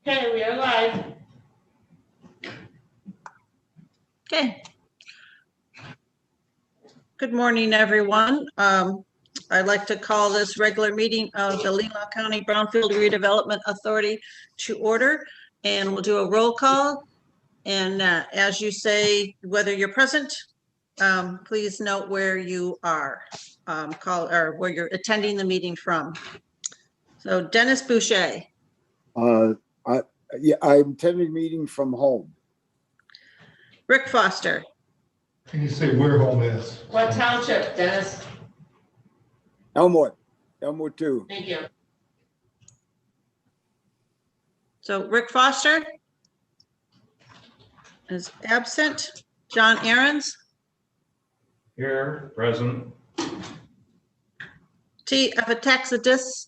Okay, we are live. Okay. Good morning, everyone. I'd like to call this regular meeting of the Leelanau County Brownfield Redevelopment Authority to order, and we'll do a roll call. And as you say, whether you're present, please note where you are, where you're attending the meeting from. So Dennis Boucher. Yeah, I'm attending meeting from home. Rick Foster. Can you say where home is? What township, Dennis? Elmwood 2. Thank you. So Rick Foster is absent. John Ahrens. Here, present. T. Evataxidis.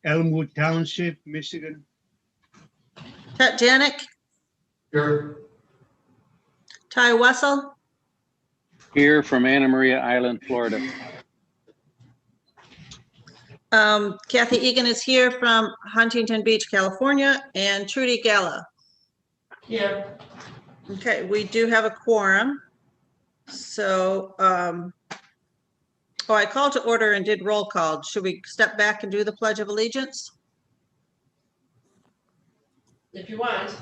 Elmwood Township, Michigan. Ted Janik. Here. Ty Wessel. Here from Anna Maria Island, Florida. Kathy Egan is here from Huntington Beach, California, and Trudy Gala. Yeah. Okay, we do have a quorum. So, I called to order and did roll call. Should we step back and do the Pledge of Allegiance? If you want.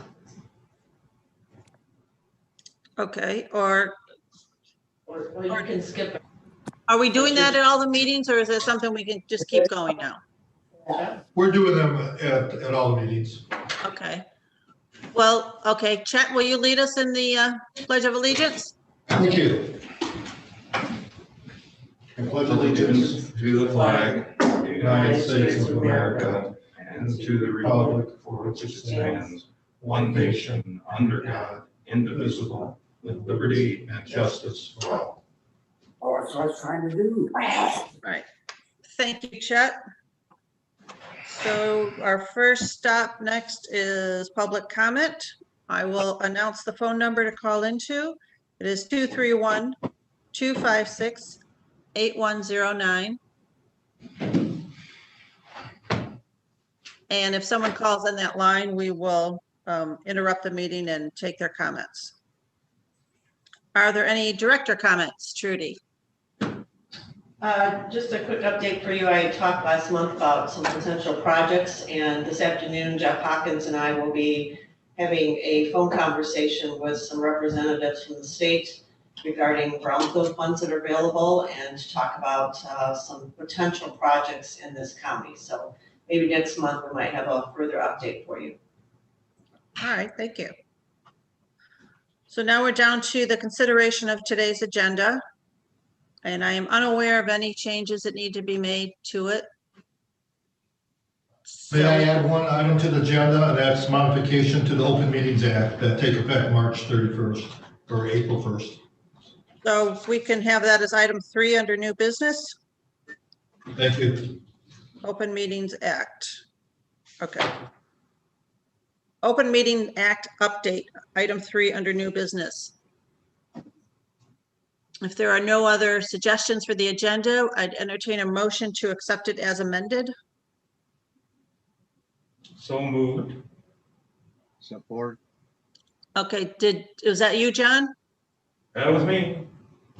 Okay, or Or you can skip it. are we doing that at all the meetings, or is it something we can just keep going now? We're doing them at all the meetings. Okay. Well, okay, Chet, will you lead us in the Pledge of Allegiance? Thank you. I pledge allegiance to the flag of the United States of America and to the republic for which it stands, one nation, under God, indivisible, with liberty and justice for all. Oh, that's what I was trying to do. All right. Thank you, Chet. So our first stop next is public comment. I will announce the phone number to call into. It is 231-256-8109. And if someone calls on that line, we will interrupt the meeting and take their comments. Are there any director comments, Trudy? Just a quick update for you. I talked last month about some potential projects, and this afternoon, Jeff Hawkins and I will be having a phone conversation with some representatives from the state regarding brownfield funds that are available and to talk about some potential projects in this county. So maybe next month we might have a further update for you. All right, thank you. So now we're down to the consideration of today's agenda. And I am unaware of any changes that need to be made to it. May I add one item to the agenda, and that's modification to the Open Meetings Act that take effect March 31st or April 1st. So we can have that as item 3 under new business, Thank you. Open Meetings Act. Okay. Open Meeting Act update, item 3 under new business. If there are no other suggestions for the agenda, I'd entertain a motion to accept it as amended. So moved. Support. Okay, was that you, John? That was me.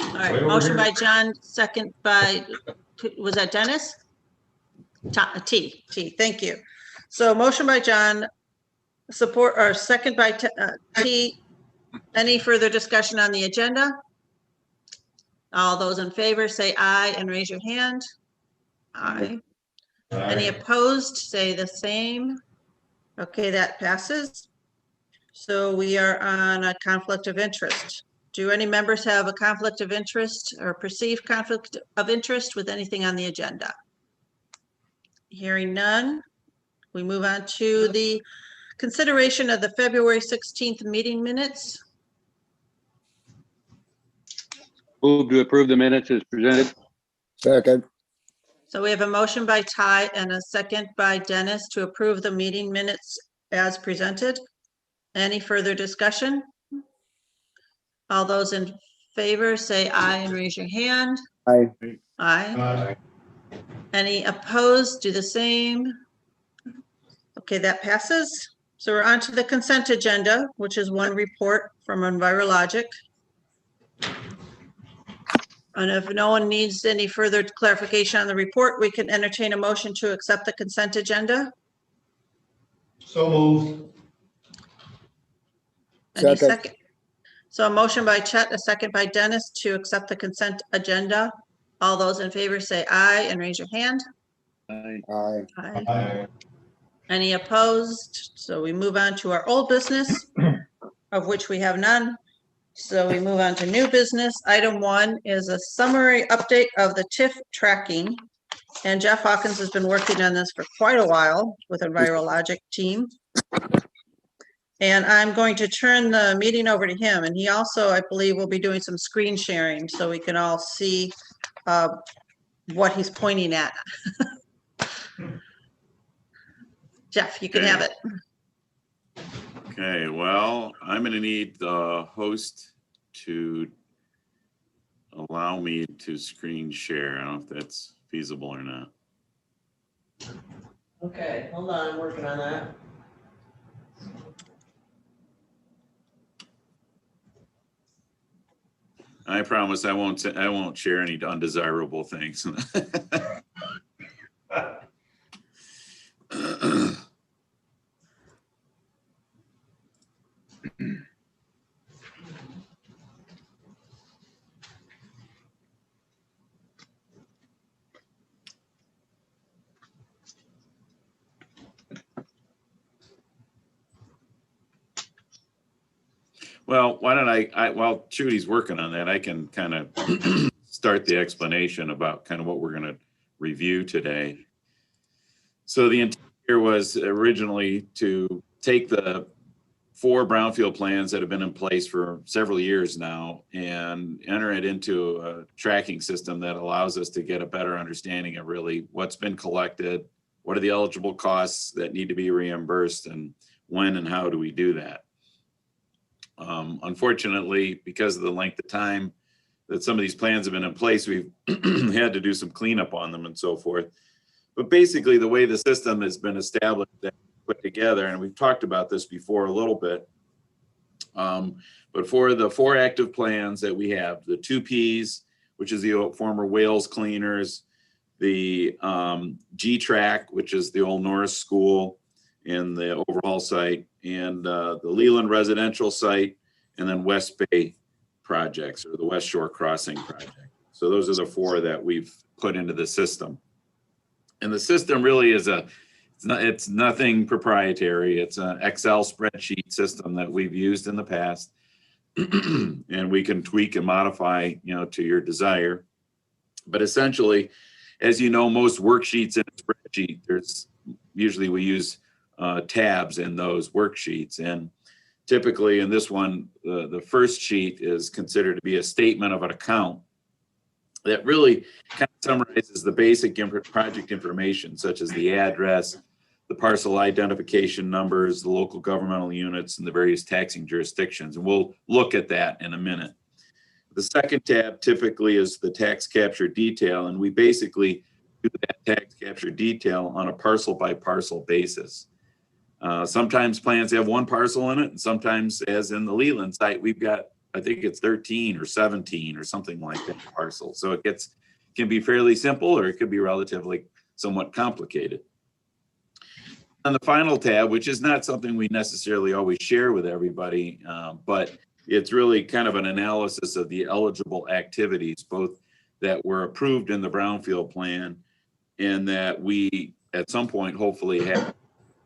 All right, Way over motion here. by John, second by, was that Dennis? T, thank you. So motion by John, support, or second by T. Any further discussion on the agenda? All those in favor say aye and raise your hand. Aye. Any opposed, say the same. Okay, that passes. So we are on a conflict of interest. Do any members have a conflict of interest or perceived conflict of interest with anything on the agenda? Hearing none, we move on to the consideration of the February 16th meeting minutes. Move to approve the minutes as presented. Second. So we have a motion by Ty and a second by Dennis to approve the meeting minutes as presented. Any further discussion? All those in favor say aye and raise your hand. Aye. Aye. Any opposed, do the same. Okay, that passes. So we're on to the consent agenda, which is one report from Envirologic. And if no one needs any further clarification on the report, we can entertain a motion to accept the consent agenda. So moved. Any Second. second? So a motion by Chet, a second by Dennis to accept the consent agenda. All those in favor say aye and raise your hand. Aye. Aye. Aye. Aye. Any opposed? So we move on to our old business, of which we have none. So we move on to new business. Item 1 is a summary update of the TIF tracking. And Jeff Hawkins has been working on this for quite a while with Envirologic team. And I'm going to turn the meeting over to him. And he also, I believe, will be doing some screen sharing so we can all see what he's pointing at. Jeff, you can have it. Okay, well, I'm gonna need the host to allow me to screen share. I don't know if that's feasible or not. Okay, hold on, I'm working on that. I promise I won't share any undesirable things. Well, why don't I while Trudy's working on that, I can kind of start the explanation about kind of what we're going to review today. So the intent here was originally to take the 4 brownfield plans that have been in place for several years now and enter it into a tracking system that allows us to get a better understanding of really what's been collected, what are the eligible costs that need to be reimbursed, and when and how do we do that. Unfortunately, because of the length of time that some of these plans have been in place, we've had to do some cleanup on them and so forth. But basically, the way the system has been established and put together, and we've talked about this before a little bit, but for the 4 active plans that we have, the 2 Ps, which is the former Wales Cleaners, the G-Track, which is the old Norris School and the overhaul site, and the Leland residential site, and then West Bay projects, or the West Shore Crossing project. So those are the 4 that we've put into the system. And the system really is it's nothing proprietary. It's an Excel spreadsheet system that we've used in the past, and we can tweak and modify, to your desire. But essentially, as you know, most worksheets in a spreadsheet, usually we use tabs in those worksheets. And typically in this one, the first sheet is considered to be a statement of an account that really kind of summarizes the basic project information, such as the address, the parcel identification numbers, the local governmental units, and the various taxing jurisdictions. And we'll look at that in a minute. The second tab typically is the tax capture detail, and we basically do that tax capture detail on a parcel by parcel basis. Sometimes plans have 1 parcel in it, and sometimes, as in the Leland site, we've got, I think it's 13 or 17 or something like that parcels. So it can be fairly simple, or it could be relatively somewhat complicated. On the final tab, which is not something we necessarily always share with everybody, but it's really kind of an analysis of the eligible activities, both that were approved in the Brownfield plan and that we, at some point, hopefully have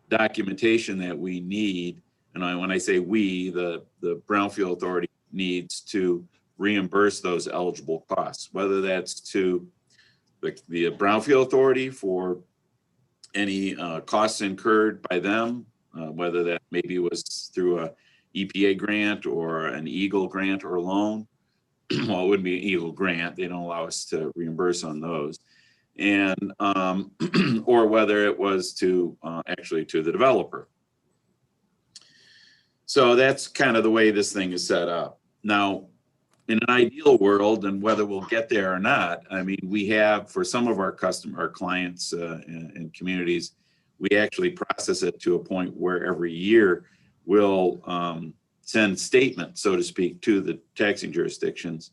documentation that we need. And when I say we, the Brownfield Authority needs to reimburse those eligible costs, whether that's to the Brownfield Authority for any costs incurred by them, whether that maybe was through a EPA grant or an EAGLE grant or loan. Well, it wouldn't be an EAGLE grant. They don't allow us to reimburse on those. And or whether it was to actually to the developer. So that's kind of the way this thing is set up. Now, in an ideal world, and whether we'll get there or not, I mean, we have, for some of our clients and communities, we actually process it to a point where every year we'll send statements, so to speak, to the taxing jurisdictions,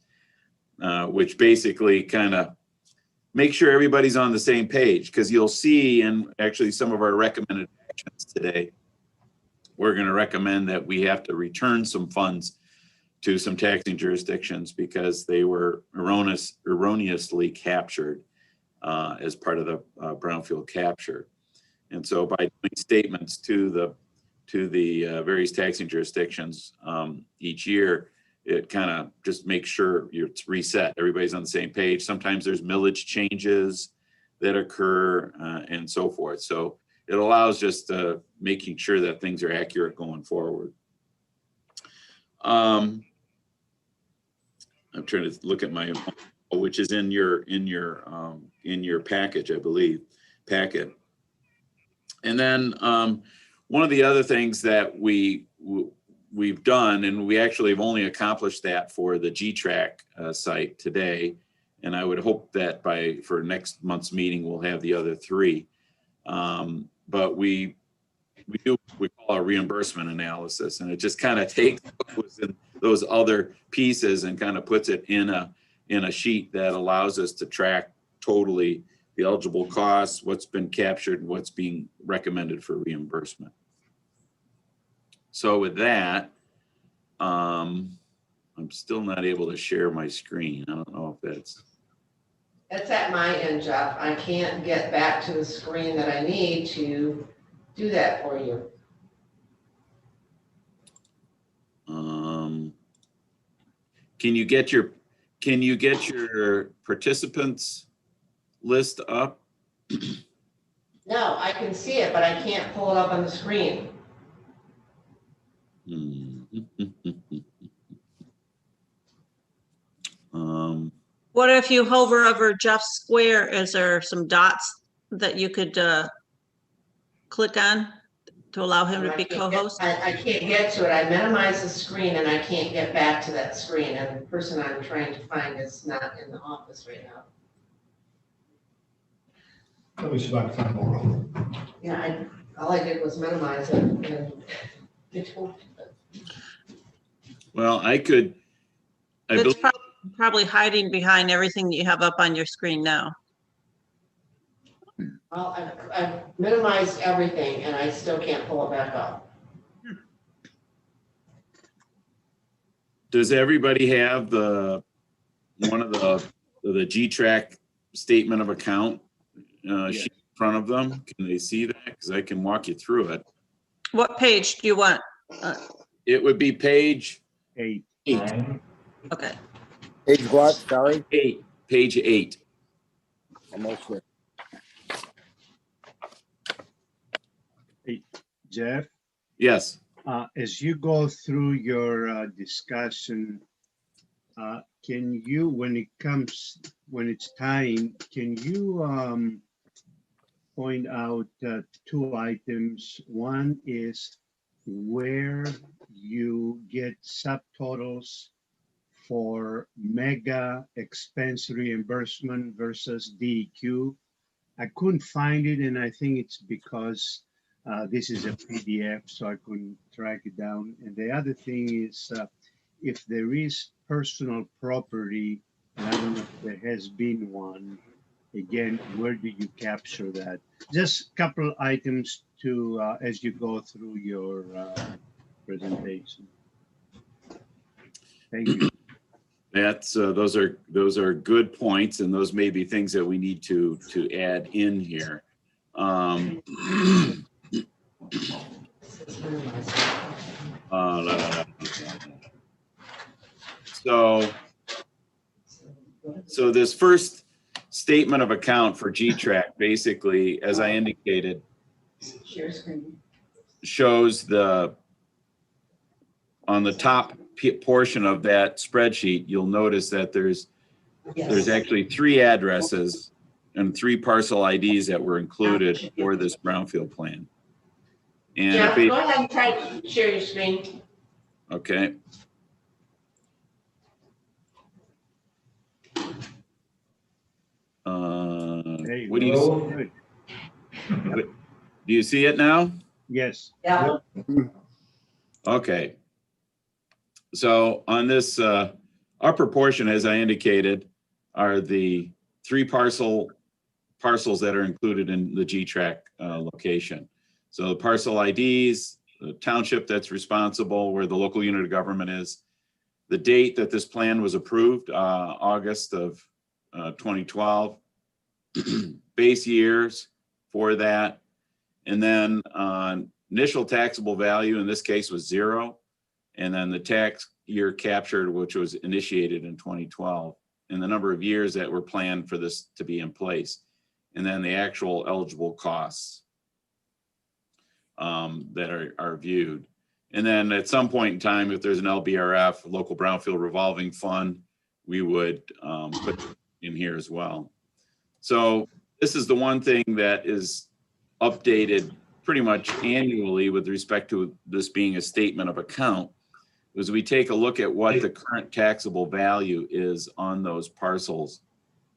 which basically kind of make sure everybody's on the same page, because you'll see in actually some of our recommended actions today, we're going to recommend that we have to return some funds to some taxing jurisdictions because they were erroneously captured as part of the brownfield capture. And so by doing statements to the various taxing jurisdictions each year, it kind of just makes sure it's reset. Everybody's on the same page. Sometimes there's millage changes that occur and so forth. So it allows just making sure that things are accurate going forward. I'm trying to look at my, which is in your package, I believe, packet. And then one of the other things that we've done, and we actually have only accomplished that for the G-Track site today, and I would hope that for next month's meeting we'll have the other three. But we call a reimbursement analysis, and it just kind of takes those other pieces and kind of puts it in a sheet that allows us to track totally the eligible costs, what's been captured, and what's being recommended for reimbursement. So with that, I'm still not able to share my screen. I don't know if that's. It's at my end, Jeff. I can't get back to the screen that I need to do that for you. Can you get your participants list up? No, I can see it, but I can't pull it up on the screen. What if you hover over Jeff's square? Is there some dots that you could click on to allow him to be co-host? I can't get to it. I minimize the screen and I can't get back to that screen. And the person I'm trying to find is not in the office right now. Let me see if I can find more. Yeah, all I did was minimize it and it won't. Well, It's probably hiding behind everything that you have up on your screen now. Well, I've minimized everything and I still can't pull it back up. Does everybody have one of the G-Track statement of account sheet in front of them? Can they see that? Because I can walk you through it. What page do you want? It would be page 8. 8. Okay. Page what, sorry? Page 8. Almost there. Hey, Jeff, Yes. as you go through your discussion, can you, when it's time, can you point out 2 items? One is where you get subtotals for mega expense reimbursement versus DEQ. I couldn't find it, and I think it's because this is a PDF, so I couldn't track it down. And the other thing is, if there is personal property, and I don't know if there has been one, again, where do you capture that? Just a couple items to as you go through your presentation. Thank you. That's those are good points, and those may be things that we need to add in here. So this first statement of account for G-Track, basically, as I indicated, shows on the top portion of that spreadsheet, you'll notice that there's actually 3 addresses and 3 parcel IDs that were included for this brownfield plan. And Jeff, go ahead and try to share your screen. Okay. What do you see? Do you see it now? Yes. Yeah, Okay. So on this upper portion, as I indicated, are the 3 parcels that are included in the G-Track location. So the parcel IDs, the township that's responsible, where the local unit of government is, the date that this plan was approved, August of 2012, base years for that, and then initial taxable value in this case was 0, and then the tax year captured, which was initiated in 2012, and the number of years that were planned for this to be in place, and then the actual eligible costs that are viewed. And then at some point in time, if there's an LBRF, local Brownfield revolving fund, we would put in here as well. So this is the one thing that is updated pretty much annually with respect to this being a statement of account, is we take a look at what the current taxable value is on those parcels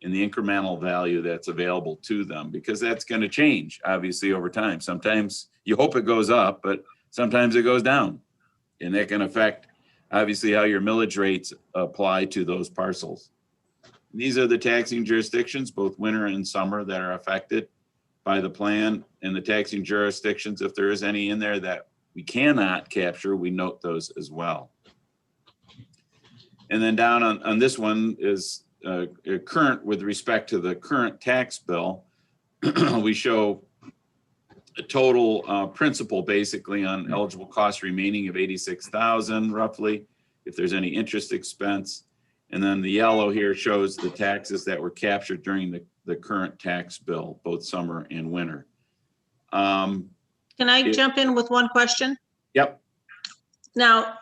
and the incremental value that's available to them, because that's going to change obviously over time. Sometimes you hope it goes up, but sometimes it goes down, and that can affect obviously how your millage rates apply to those parcels. These are the taxing jurisdictions, both winter and summer, that are affected by the plan, and the taxing jurisdictions, if there is any in there that we cannot capture, we note those as well. And then down on this one is current with respect to the current tax bill. We show a total principal basically on eligible costs remaining of 86,000 roughly, if there's any interest expense. And then the yellow here shows the taxes that were captured during the current tax bill, both summer and winter. Can I jump in with one question? Yep. Now,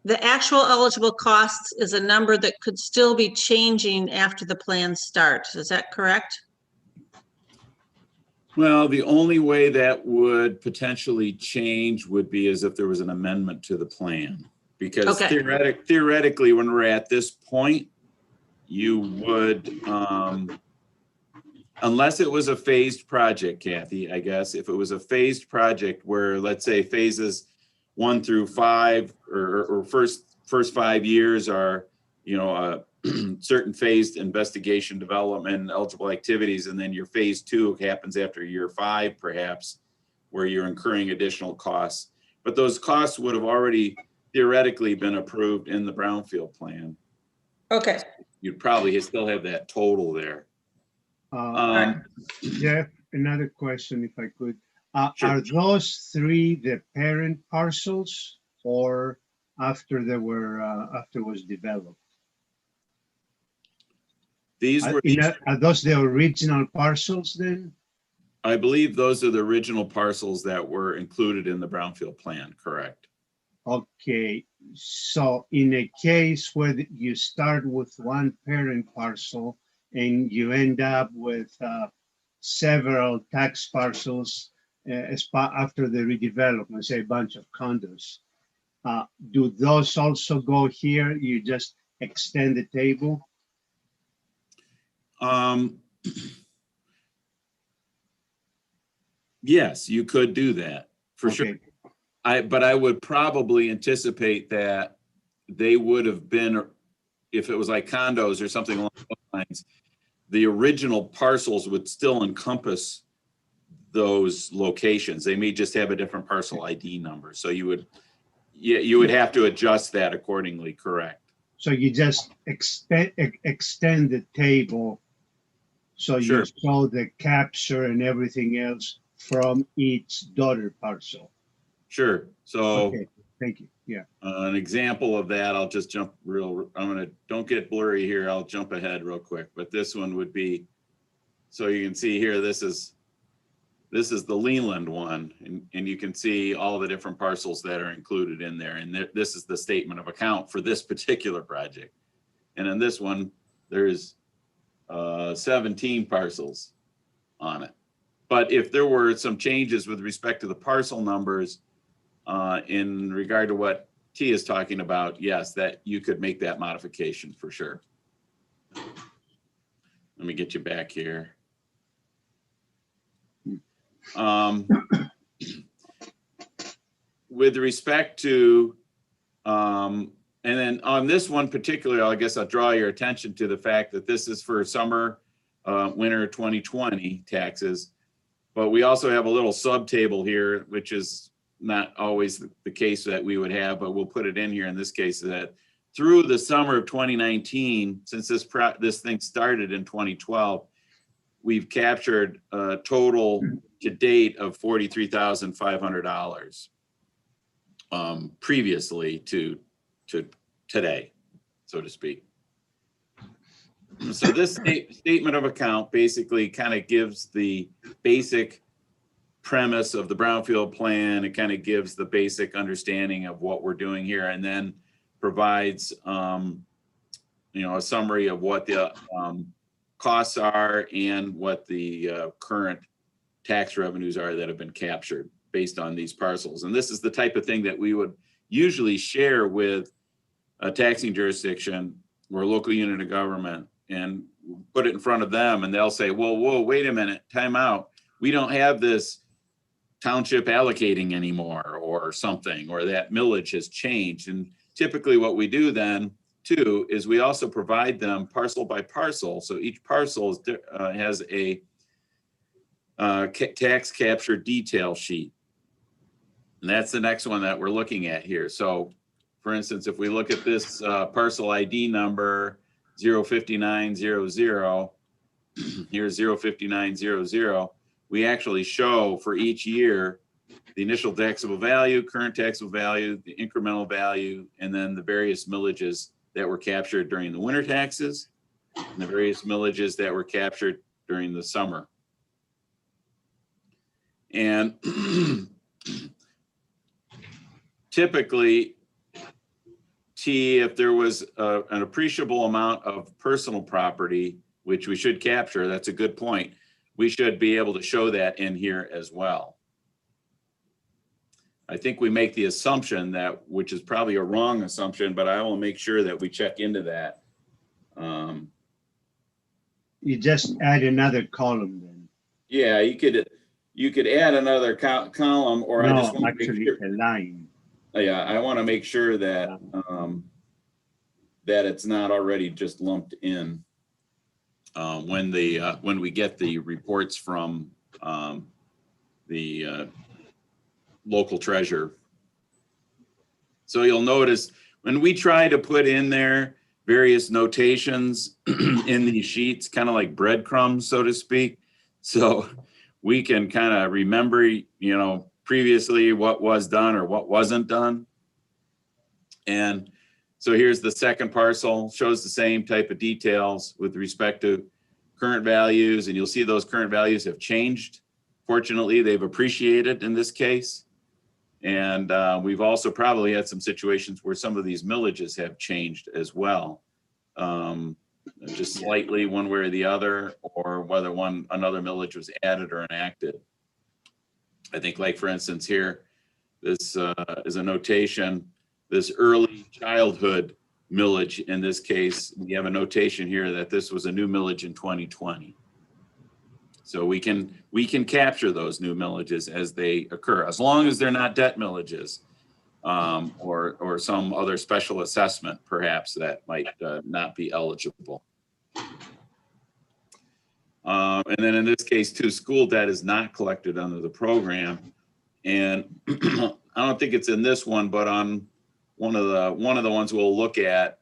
the actual eligible costs is a number that could still be changing after the plan starts. Is that correct? Well, the only way that would potentially change would be as if there was an amendment to the plan. Because Okay. theoretically, when we're at this point, you would, unless it was a phased project, Kathy, I guess, if it was a phased project where, let's say, phases 1 through 5 or first 5 years are, you know, certain phased investigation, development, eligible activities, and then your phase 2 happens after year 5, perhaps, where you're incurring additional costs. But those costs would have already theoretically been approved in the Brownfield plan. Okay. You'd probably still have that total there. Jeff, another question, if I could. Sure. Are those 3 the parent parcels, or after they were after it was developed? These were, Are those the original parcels then? I believe those are the original parcels that were included in the Brownfield plan, correct? Okay, so in a case where you start with one parent parcel and you end up with several tax parcels after the redevelopment, say a bunch of condos, do those also go here? You just extend the table? Yes, you could do that for sure. But I would probably anticipate that they would have been, if it was like condos or something along those lines, the original parcels would still encompass those locations. They may just have a different parcel ID number. So you would have to adjust that accordingly, correct? So you just extend the table, so Sure. you show the capture and everything else from each daughter parcel. Sure. So Okay, thank you. Yeah. an example of that, I'll just jump don't get blurry here. I'll jump ahead real quick, but this one would be, so you can see here, this is the Leland one, and you can see all the different parcels that are included in there. And this is the statement of account for this particular project. And in this one, there's 17 parcels on it. But if there were some changes with respect to the parcel numbers in regard to what T is talking about, yes, that you could make that modification for sure. Let me get you back here. With respect to, and then on this one particularly, I guess I'll draw your attention to the fact that this is for summer, winter 2020 taxes. But we also have a little subtable here, which is not always the case that we would have, but we'll put it in here in this case, that through the summer of 2019, since this thing started in 2012, we've captured a total to date of $43,500 previously to today, so to speak. So this statement of account basically kind of gives the basic premise of the Brownfield plan. It kind of gives the basic understanding of what we're doing here, and then provides a summary of what the costs are and what the current tax revenues are that have been captured based on these parcels. And this is the type of thing that we would usually share with a taxing jurisdiction or a local unit of government and put it in front of them, and they'll say, whoa, wait a minute, time out. We don't have this township allocating anymore or something, or that millage has changed. And typically what we do then too is we also provide them parcel by parcel. So each parcel has a tax capture detail sheet. And that's the next one that we're looking at here. So for instance, if we look at this parcel ID number 05900, here's 05900, we actually show for each year the initial taxable value, current taxable value, the incremental value, and then the various millages that were captured during the winter taxes and the various millages that were captured during the summer. And typically, if there was an appreciable amount of personal property, which we should capture, that's a good point, we should be able to show that in here as well. I think we make the assumption that, which is probably a wrong assumption, but I will make sure that we check into that. You just add another column then. Yeah, you could add another column, or I just want to actually make sure, a line. yeah, I want to make sure that that it's not already just lumped in when we get the reports from the local treasurer. So you'll notice when we try to put in there various notations in these sheets, kind of like breadcrumbs, so to speak, so we can kind of remember, previously what was done or what wasn't done. And so here's the second parcel, shows the same type of details with respect to current values, and you'll see those current values have changed. Fortunately, they've appreciated in this case. And we've also probably had some situations where some of these millages have changed as well. Just slightly one way or the other, or whether another millage was added or enacted. I think, like for instance here, this is a notation, this early childhood millage. In this case, we have a notation here that this was a new millage in 2020. So we can capture those new millages as they occur, as long as they're not debt millages or some other special assessment, perhaps, that might not be eligible. And then in this case, too, school debt is not collected under the program. And I don't think it's in this one, but on one of the ones we'll look at,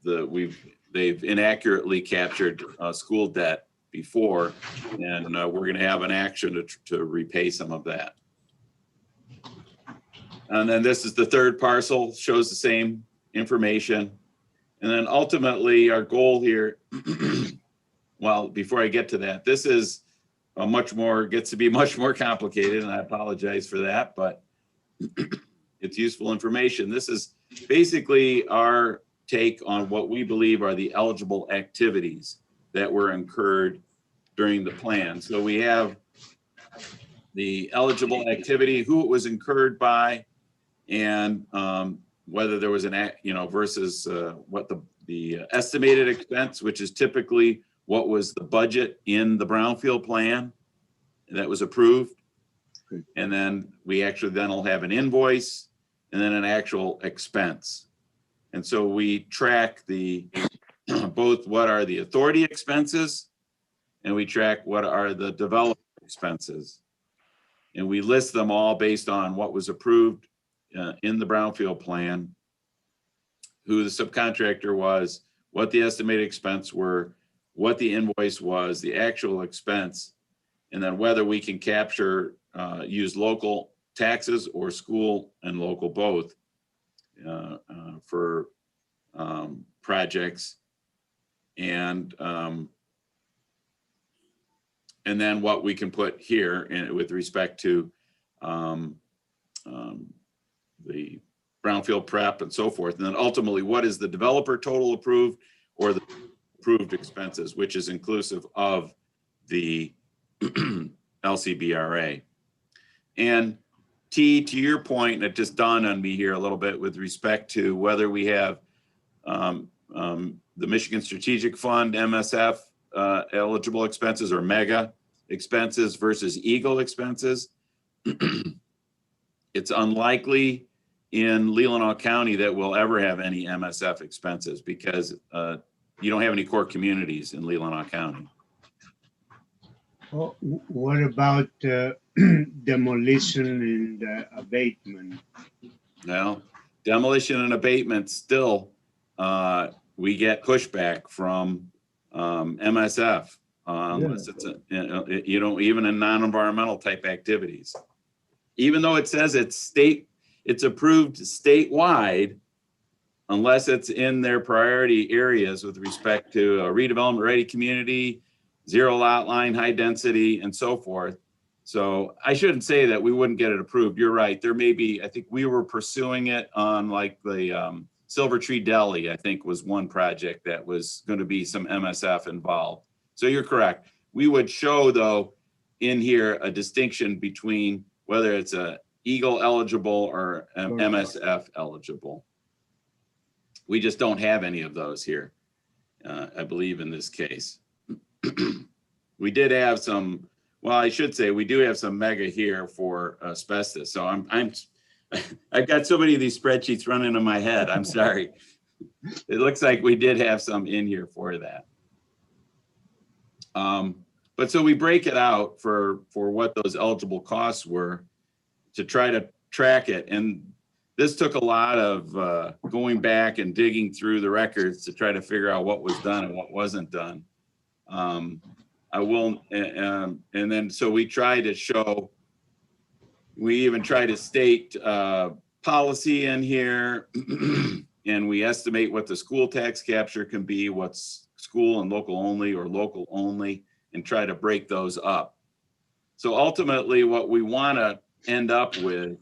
they've inaccurately captured school debt before, and we're going to have an action to repay some of that. And then this is the third parcel, shows the same information. And then ultimately our goal here, well, before I get to that, this is gets to be much more complicated, and I apologize for that, but it's useful information. This is basically our take on what we believe are the eligible activities that were incurred during the plan. So we have the eligible activity, who it was incurred by, and whether there was versus what the estimated expense, which is typically what was the budget in the Brownfield plan. that was approved. Good. And then we actually then will have an invoice and then an actual expense. And so we track the both what are the authority expenses and we track what are the development expenses. And we list them all based on what was approved in the Brownfield plan, who the subcontractor was, what the estimated expense were, what the invoice was, the actual expense, and then whether we can capture, use local taxes or school and local both for projects. And then what we can put here with respect to the brownfield prep and so forth. And then ultimately, what is the developer total approved or the approved expenses, which is inclusive of the LCBRA. And T, to your point, it just dawned on me here a little bit with respect to whether we have the Michigan Strategic Fund, MSF, eligible expenses or mega expenses versus Eagle expenses. It's unlikely in Leelanau County that we'll ever have any MSF expenses because you don't have any core communities in Leelanau County. Oh, what about demolition and abatement? Well, demolition and abatement still, we get pushback from MSF unless it's you know, even in non-environmental type activities. Even though it says it's approved statewide, unless it's in their priority areas with respect to a redevelopment ready community, zero lot line, high density, and so forth. So I shouldn't say that we wouldn't get it approved. You're right. There may be, I think we were pursuing it on like the Silver Tree Deli, I think was one project that was going to be some MSF involved. So you're correct. We would show though in here a distinction between whether it's a Eagle eligible or MSF eligible. We just don't have any of those here, I believe, in this case. We did have some, well, I should say we do have some mega here for asbestos. So I've got so many of these spreadsheets running in my head. I'm sorry. It looks like we did have some in here for that. But so we break it out for what those eligible costs were to try to track it. And this took a lot of going back and digging through the records to try to figure out what was done and what wasn't done. I will, and then so we try to show, we even try to state policy in here, and we estimate what the school tax capture can be, what's school and local only or local only, and try to break those up. So ultimately what we want to end up with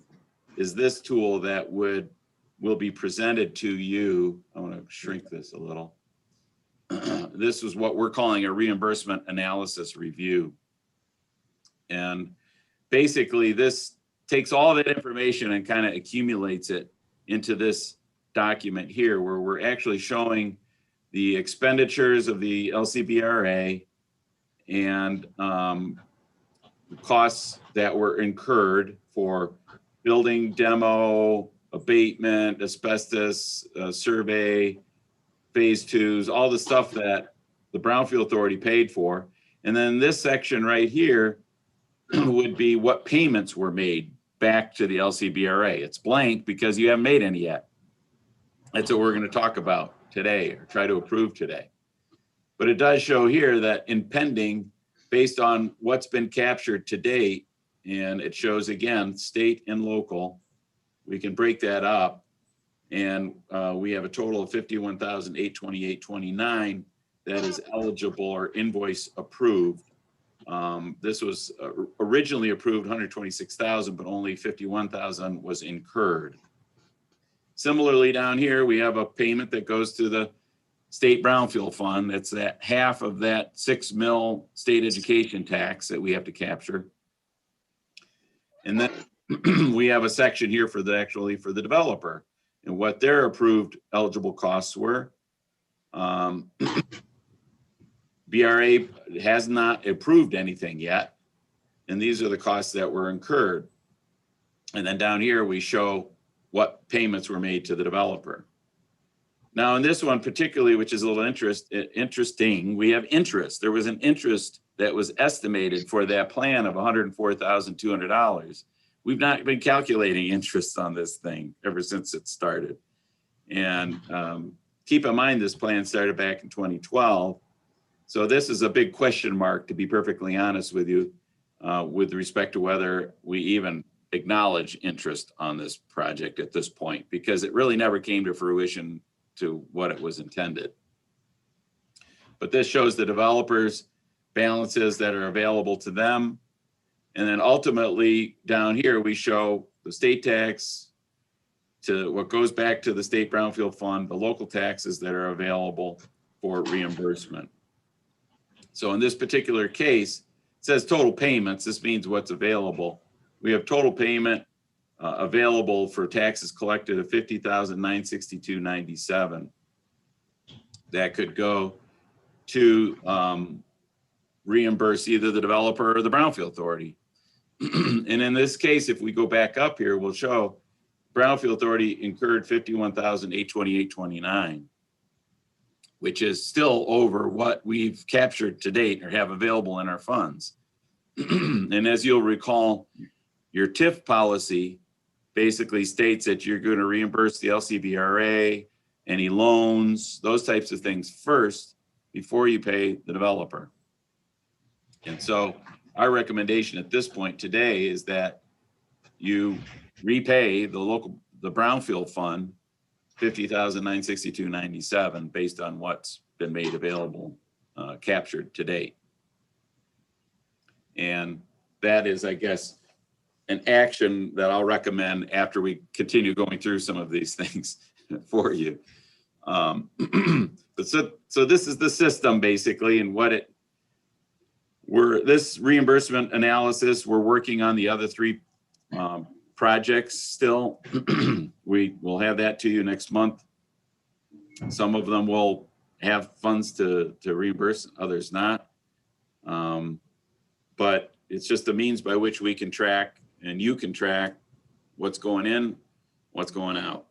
is this tool that will be presented to you. I want to shrink this a little. This is what we're calling a reimbursement analysis review. And basically this takes all that information and kind of accumulates it into this document here, where we're actually showing the expenditures of the LCBRA and costs that were incurred for building, demo, abatement, asbestos, survey, phase twos, all the stuff that the Brownfield Authority paid for. And then this section right here would be what payments were made back to the LCBRA. It's blank because you haven't made any yet. That's what we're going to talk about today or try to approve today. But it does show here that in pending, based on what's been captured to date, and it shows again, state and local, we can break that up. And we have a total of $51,828.29 that is eligible or invoice approved. This was originally approved $126,000, but only $51,000 was incurred. Similarly, down here, we have a payment that goes to the state Brownfield fund. It's that half of that $6 million state education tax that we have to capture. And then we have a section here for the developer and what their approved eligible costs were. BRA has not approved anything yet. and these are the costs that were incurred. And then down here, we show what payments were made to the developer. Now, in this one particularly, which is a little interesting, we have interest. There was an interest that was estimated for that plan of $104,200. We've not been calculating interest on this thing ever since it started. And keep in mind, this plan started back in 2012. So this is a big question mark, to be perfectly honest with you, with respect to whether we even acknowledge interest on this project at this point, because it really never came to fruition to what it was intended. But this shows the developers' balances that are available to them. And then ultimately down here, we show the state tax to what goes back to the state Brownfield Fund, the local taxes that are available for reimbursement. So in this particular case, it says total payments. This means what's available. We have total payment available for taxes collected of $50,962.97. That could go to reimburse either the developer or the Brownfield Authority. And in this case, if we go back up here, we'll show Brownfield Authority incurred $51,828.29, which is still over what we've captured to date or have available in our funds. And as you'll recall, your TIF policy basically states that you're going to reimburse the LCBRA, any loans, those types of things first before you pay the developer. And so our recommendation at this point today is that you repay the Brownfield Fund $50,962.97 based on what's been made available, captured to date. And that is, I guess, an action that I'll recommend after we continue going through some of these things for you. But so this is the system basically, and what this reimbursement analysis, we're working on the other three projects still. We will have that to you next month. Some of them will have funds to reimburse, others not. But it's just a means by which we can track, and you can track what's going in, what's going out.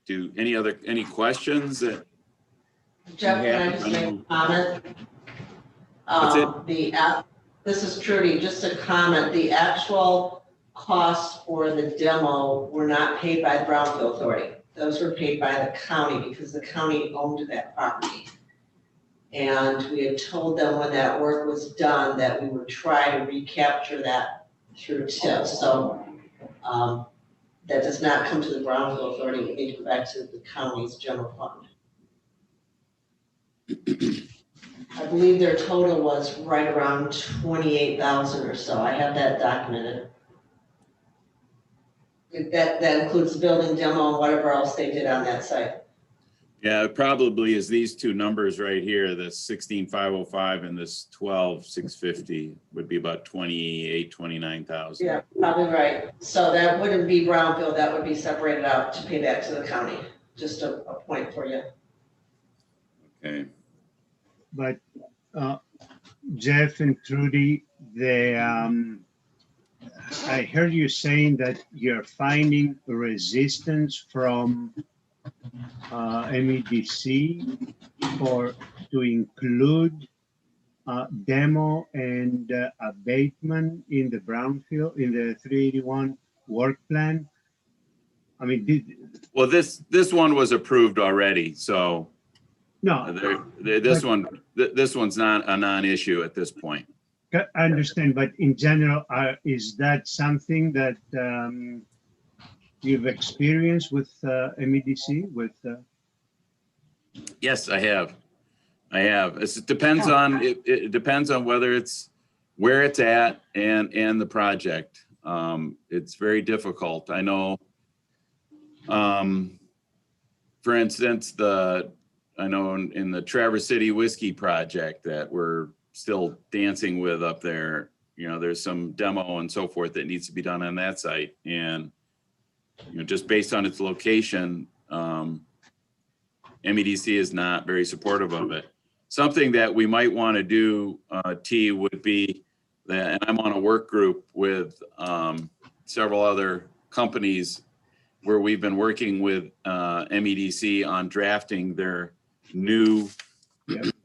Any questions? Jeff, can I just make a comment? This is Trudy, just a comment. The actual costs for the demo were not paid by the Brownfield Authority. Those were paid by the county because the county owned that property. And we had told them when that work was done that we would try to recapture that through TIF. So that does not come to the Brownfield Authority. We need to go back to the county's general fund. I believe their total was right around 28,000 or so. I have that documented. That includes the building demo and whatever else they did on that site. Yeah, it probably is these two numbers right here, the 16,505 and this 12,650 would be about 29,000. Yeah, probably right. So that wouldn't be Brownfield, that would be separated out to pay back to the county. Just a point for you. Okay. But Jeff and Trudy, I heard you saying that you're finding resistance from MEDC to include demo and abatement in the Brownfield, in the 381 work plan. I mean, well, this one was approved already, so no, this one's not a non-issue at this point. I understand, but in general, is that something that you've experienced with MEDC? Yes, I have. It depends on it depends on whether it's where it's at and the project. It's very difficult. I know. For instance, I know in the Traverse City Whiskey project that we're still dancing with up there, there's some demo and so forth that needs to be done on that site. And, just based on its location, MEDC is not very supportive of it. Something that we might want to do, T, would be and I'm on a work group with several other companies where we've been working with MEDC on drafting their new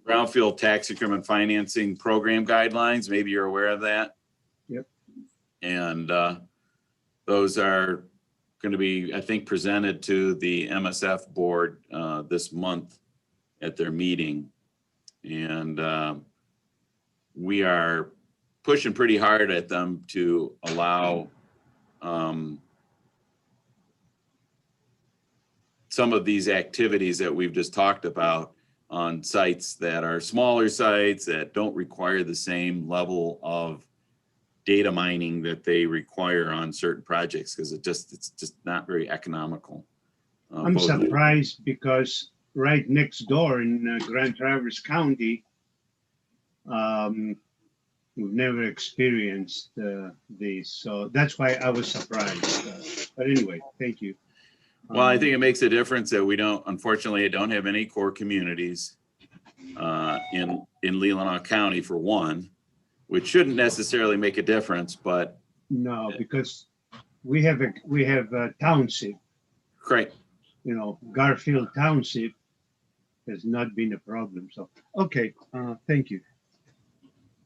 Brownfield tax increment financing program guidelines. Maybe you're aware of that. Yep. And those are going to be, I think, presented to the MSF board this month at their meeting. And we are pushing pretty hard at them to allow some of these activities that we've just talked about on sites that are smaller sites that don't require the same level of data mining that they require on certain projects, because it's just not very economical. I'm surprised because right next door in Grand Traverse County, we've never experienced this, so that's why I was surprised. But anyway, thank you. Well, I think it makes a difference that we don't, unfortunately, I don't have any core communities in Leelanau County, for one, which shouldn't necessarily make a difference, but No, because we have a township. correct. You know, Garfield Township has not been a problem. So, okay, thank you.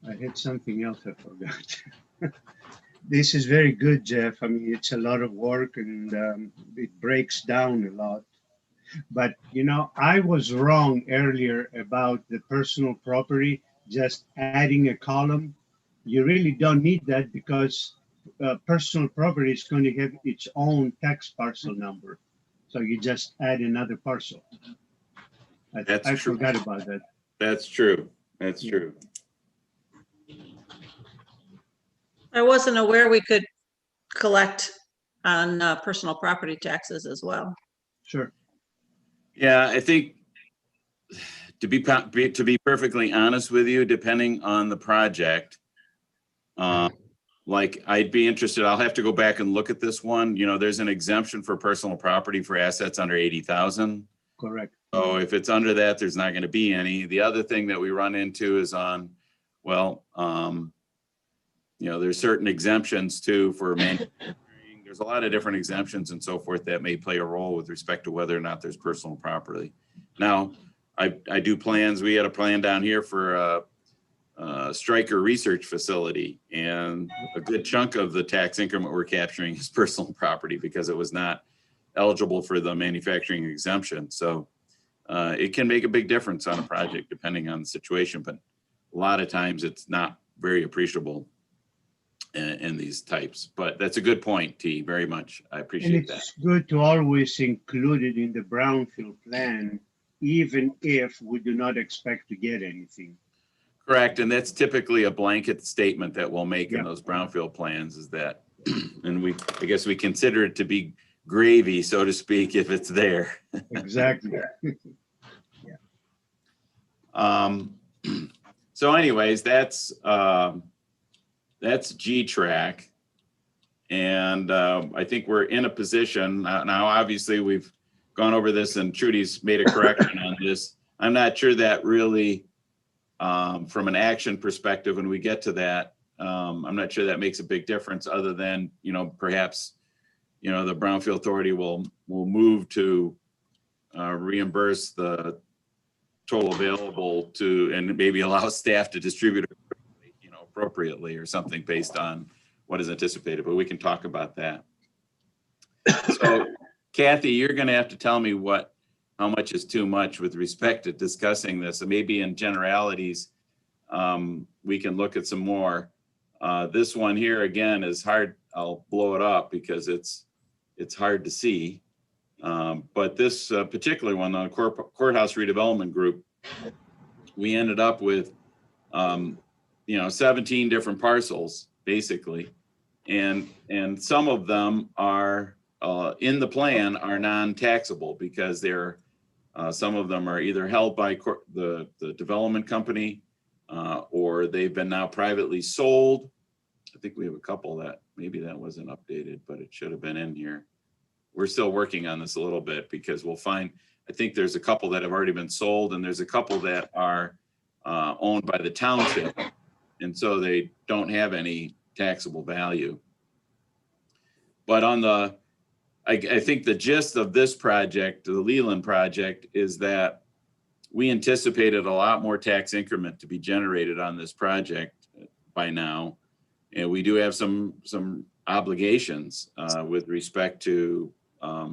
I had something else I forgot. This is very good, Jeff. I mean, it's a lot of work and it breaks down a lot. But, you know, I was wrong earlier about the personal property, just adding a column. You really don't need that because personal property is going to have its own tax parcel number. So you just add another parcel. I forgot about that. That's true. That's true. I wasn't aware we could collect on personal property taxes as well. Sure. Yeah, I think to be perfectly honest with you, depending on the project, like I'd be interested, I'll have to go back and look at this one. You know, there's an exemption for personal property for assets under 80,000. Correct. So if it's under that, there's not going to be any. The other thing that we run into is on, well, you know, there's certain exemptions too for manufacturing. There's a lot of different exemptions and so forth that may play a role with respect to whether or not there's personal property. Now, I do plans. We had a plan down here for a Stryker research facility, and a good chunk of the tax increment we're capturing is personal property because it was not eligible for the manufacturing exemption. So it can make a big difference on a project depending on the situation, but a lot of times it's not very appreciable in these types. But that's a good point, T, very much. I appreciate that. It's good to always include it in the Brownfield plan, even if we do not expect to get anything. Correct, and that's typically a blanket statement that we'll make in those Brownfield plans is that, and I guess we consider it to be gravy, so to speak, if it's there. Exactly. So anyways, that's G-Track. And I think we're in a position, now obviously we've gone over this and Trudy's made a correction on this. I'm not sure that really, from an action perspective, when we get to that, I'm not sure that makes a big difference other than, you know, perhaps, you know, the Brownfield Authority will move to reimburse the total available to, and maybe allow staff to distribute it, you know, appropriately or something based on what is anticipated, but we can talk about that. So Kathy, you're going to have to tell me how much is too much with respect to discussing this. And maybe in generalities, we can look at some more. This one here again is hard. I'll blow it up because it's hard to see. But this particular one, the courthouse redevelopment group, we ended up with, 17 different parcels basically. And some of them are in the plan are non-taxable because they're, some of them are either held by the development company or they've been now privately sold. I think we have a couple that maybe that wasn't updated, but it should have been in here. We're still working on this a little bit because we'll find, I think there's a couple that have already been sold and there's a couple that are owned by the township and so they don't have any taxable value. But on the, I think the gist of this project, the Leland project, is that we anticipated a lot more tax increment to be generated on this project by now. And we do have some obligations with respect to a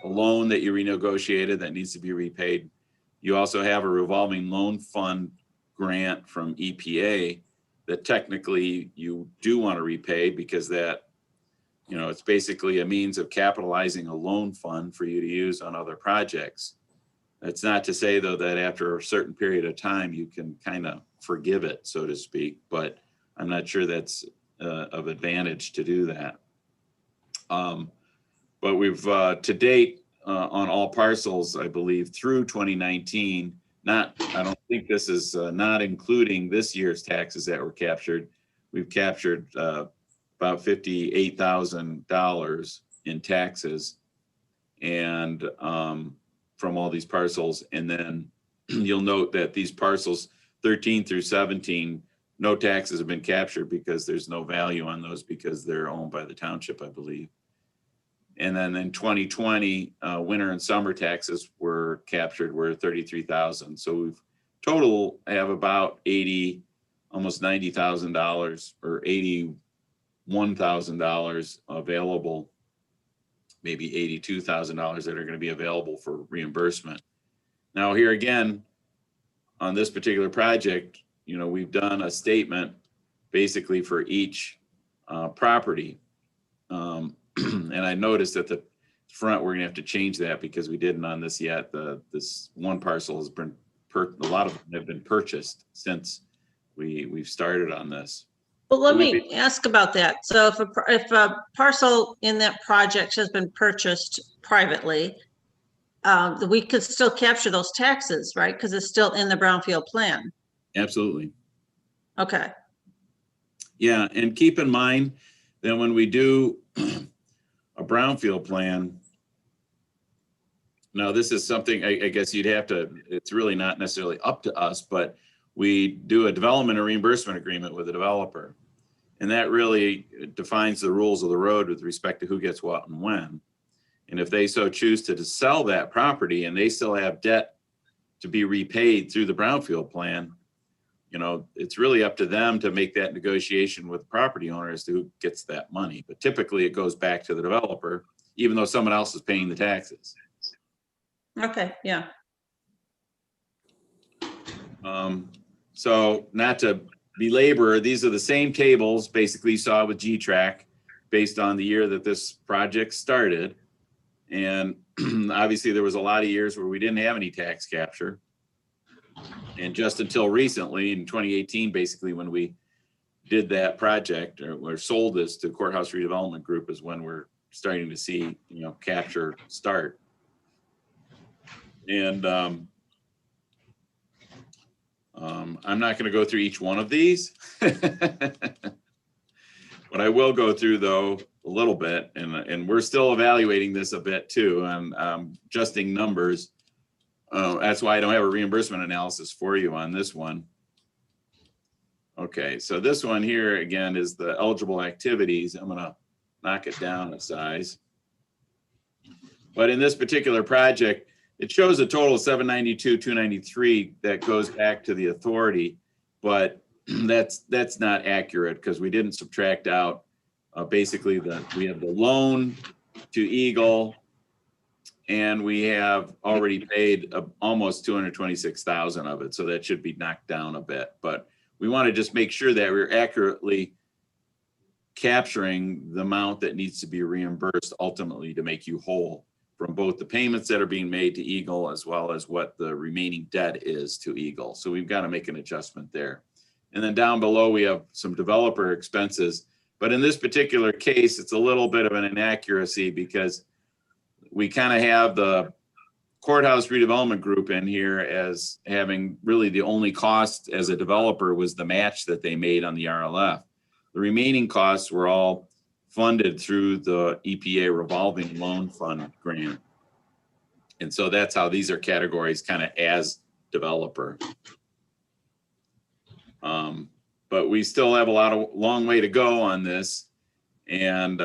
loan that you renegotiated that needs to be repaid. You also have a revolving loan fund grant from EPA that technically you do want to repay, because that, you know, it's basically a means of capitalizing a loan fund for you to use on other projects. That's not to say, though, that after a certain period of time, you can kind of forgive it, so to speak, but I'm not sure that's of advantage to do that. But we've, to date, on all parcels, I believe, through 2019, I don't think this is not including this year's taxes that were captured. We've captured about $58,000 in taxes, and from all these parcels. And then you'll note that these parcels 13 through 17, no taxes have been captured because there's no value on those, because they're owned by the township, I believe. And then in 2020, winter and summer taxes were captured, were 33,000. So we've total have about almost $90,000 or $81,000 available, maybe $82,000 that are going to be available for reimbursement. Now here again, on this particular project, you know, we've done a statement basically for each property. And I noticed at the front, we're gonna have to change that because we didn't on this yet. This one parcel has been, a lot of them have been purchased since we've started on this. Well, let me ask about that. So if a parcel in that project has been purchased privately, we could still capture those taxes, right? Because it's still in the Brownfield plan. Absolutely. Okay. Yeah, and keep in mind that when we do a Brownfield plan, now this is something I guess you'd have to, it's really not necessarily up to us, but we do a development and reimbursement agreement with the developer. And that really defines the rules of the road with respect to who gets what and when. And if they so choose to sell that property and they still have debt to be repaid through the Brownfield plan, you know, it's really up to them to make that negotiation with the property owner as to who gets that money. But typically it goes back to the developer, even though someone else is paying the taxes. Okay, yeah. So not to belabor, these are the same tables basically you saw with G-Track based on the year that this project started. And obviously there was a lot of years where we didn't have any tax capture. And just until recently in 2018, basically when we did that project or sold this to Courthouse Redevelopment Group is when we're starting to see, you know, capture start. And I'm not going to go through each one of these. What I will go through though a little bit, and we're still evaluating this a bit too, and adjusting numbers. That's why I don't have a reimbursement analysis for you on this one. Okay, so this one here again is the eligible activities. I'm going to knock it down a size. But in this particular project, it shows a total of 792,293 that goes back to the authority, but that's not accurate because we didn't subtract out basically we have the loan to Eagle, and we have already paid almost 226,000 of it, so that should be knocked down a bit. But we want to just make sure that we're accurately capturing the amount that needs to be reimbursed ultimately to make you whole from both the payments that are being made to Eagle as well as what the remaining debt is to Eagle. So we've got to make an adjustment there. And then down below, we have some developer expenses. But in this particular case, it's a little bit of an inaccuracy because we kind of have the Courthouse Redevelopment Group in here as having really the only cost as a developer was the match that they made on the RLF. The remaining costs were all funded through the EPA revolving loan fund grant. And so that's how these are categories kind of as developer. but we still have a long way to go on this. And,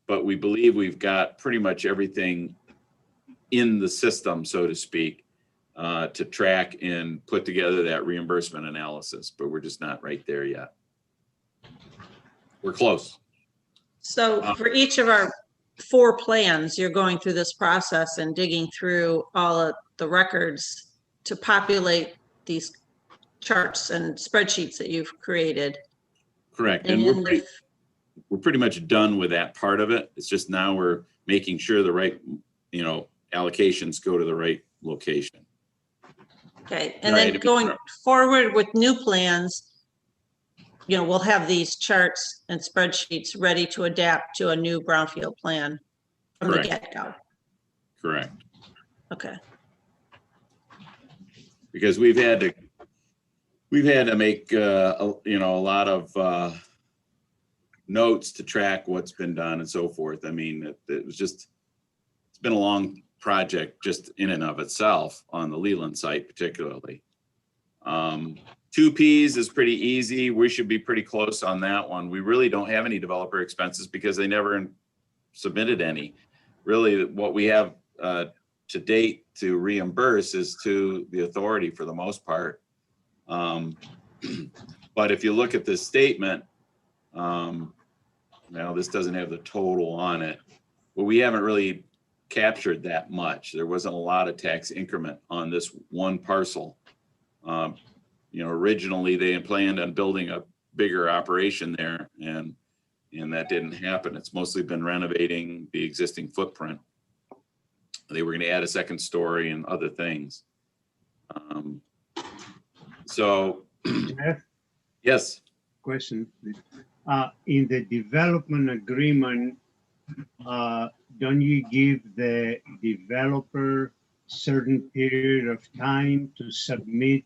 but we believe we've got pretty much everything in the system, so to speak, to track and put together that reimbursement analysis, but we're just not right there yet. We're close. So for each of our 4 plans, you're going through this process and digging through all of the records to populate these charts and spreadsheets that you've created. Correct. And we're pretty much done with that part of it. It's just now we're making sure the right, allocations go to the right location. Okay, and then going forward with new plans, we'll have these charts and spreadsheets ready to adapt to a new brownfield plan from the get-go. Correct. Okay. Because we've had to make a lot of notes to track what's been done and so forth. I mean, it's been a long project just in and of itself on the Leland site particularly. 2Ps is pretty easy. We should be pretty close on that one. We really don't have any developer expenses because they never submitted any. Really, what we have to date to reimburse is to the authority for the most part. But if you look at this statement, now this doesn't have the total on it, but we haven't really captured that much. There wasn't a lot of tax increment on this one parcel. Originally they had planned on building a bigger operation there, and that didn't happen. It's mostly been renovating the existing footprint. They were going to add a second story and other things. Jeff, Yes. question, please. In the development agreement, don't you give the developer certain period of time to submit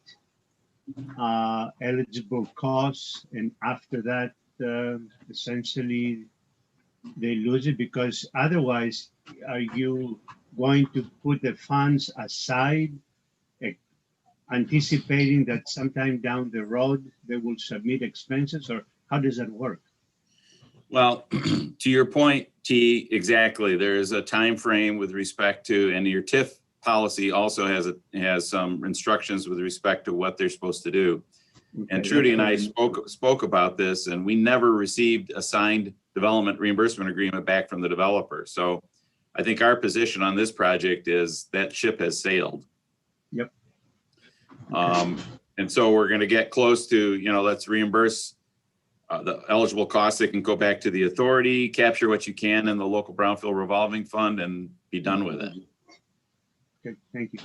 eligible costs, and after that, essentially they lose it? Because otherwise, are you going to put the funds aside, anticipating that sometime down the road they will submit expenses, or how does that work? Well, to your point, T, exactly. There is a time frame with respect to, and your TIF policy also has some instructions with respect to what they're supposed to do. Okay. And Trudy and I spoke about this, and we never received a signed development reimbursement agreement back from the developer. So I think our position on this project is that ship has sailed. Yep. And so we're going to get close to, let's reimburse the eligible costs. That can go back to the authority, capture what you can in the local Brownfield revolving fund, and be done with it. Okay, thank you.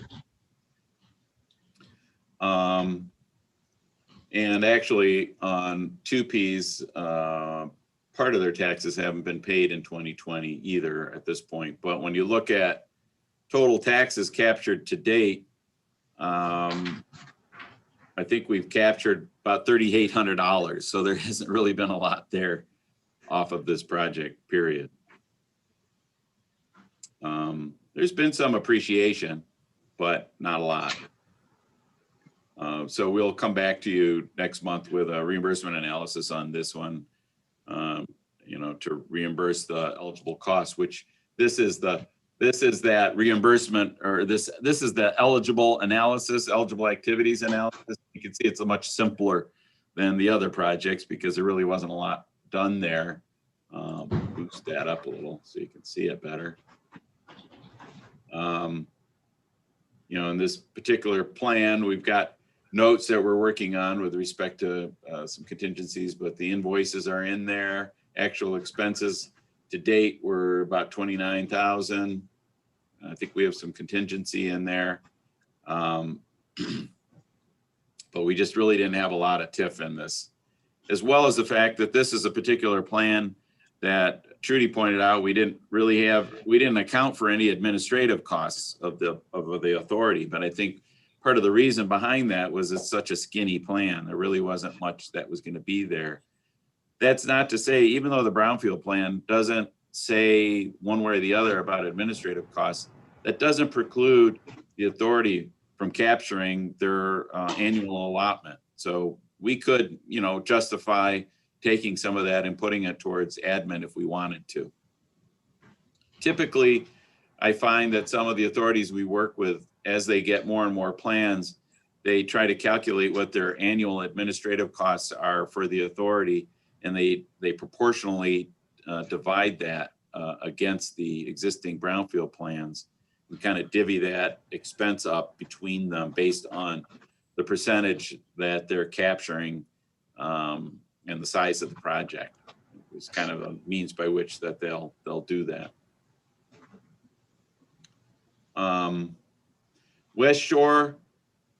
And actually on 2Ps, part of their taxes haven't been paid in 2020 either at this point. But when you look at total taxes captured to date, I think we've captured about $3,800. So there hasn't really been a lot there off of this project, period. There's been some appreciation, but not a lot. So we'll come back to you next month with a reimbursement analysis on this one, to reimburse the eligible costs, which this is that reimbursement, or this is the eligible activities analysis. You can see it's a much simpler than the other projects because there really wasn't a lot done there. Boost that up a little so you can see it better. In this particular plan, we've got notes that we're working on with respect to some contingencies, but the invoices are in there. Actual expenses to date were about 29,000. I think we have some contingency in there. But we just really didn't have a lot of TIF in this, as well as the fact that this is a particular plan that Trudy pointed out, we didn't account for any administrative costs of the authority. But I think part of the reason behind that was it's such a skinny plan. There really wasn't much that was going to be there. That's not to say, even though the Brownfield plan doesn't say one way or the other about administrative costs, that doesn't preclude the authority from capturing their annual allotment. So we could, justify taking some of that and putting it towards admin if we wanted to. Typically, I find that some of the authorities we work with, as they get more and more plans, they try to calculate what their annual administrative costs are for the authority, and they proportionally divide that against the existing brownfield plans. We kind of divvy that expense up between them based on the percentage that they're capturing and the size of the project. It's kind of a means by which that they'll do that. West Shore,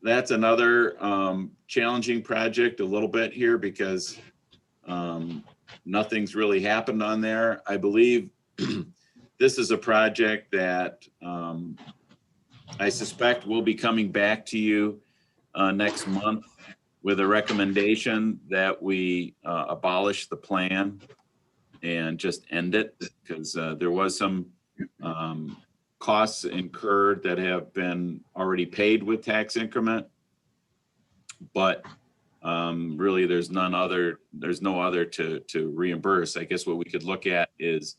that's another challenging project a little bit here because nothing's really happened on there. I believe this is a project that I suspect will be coming back to you next month with a recommendation that we abolish the plan and just end it, because there was some costs incurred that have been already paid with tax increment, but really there's no other to reimburse. I guess what we could look at is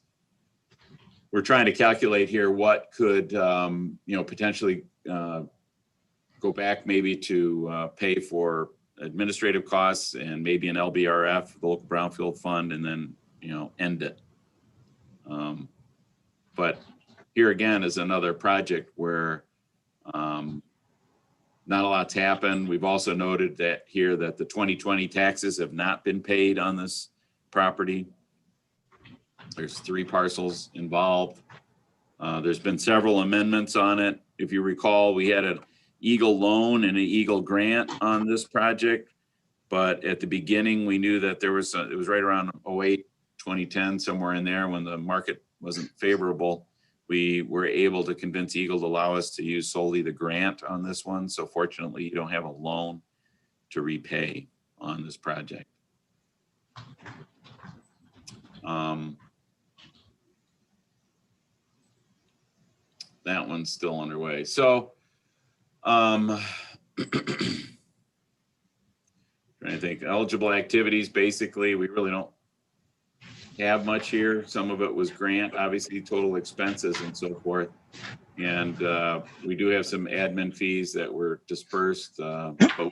we're trying to calculate here what could potentially go back maybe to pay for administrative costs and maybe an LBRF, the local brownfield fund, and then end it. But here again is another project where not a lot's happened. We've also noted that here that the 2020 taxes have not been paid on this property. There's 3 parcels involved. There's been several amendments on it. If you recall, we had an Eagle loan and an Eagle grant on this project, but at the beginning we knew that there was it was right around 08, 2010, somewhere in there, when the market wasn't favorable. We were able to convince Eagle to allow us to use solely the grant on this one. So fortunately, you don't have a loan to repay on this project. That one's still underway. So, trying to think, eligible activities, basically, we really don't have much here. Some of it was grant, obviously total expenses and so forth. And we do have some admin fees that were dispersed, but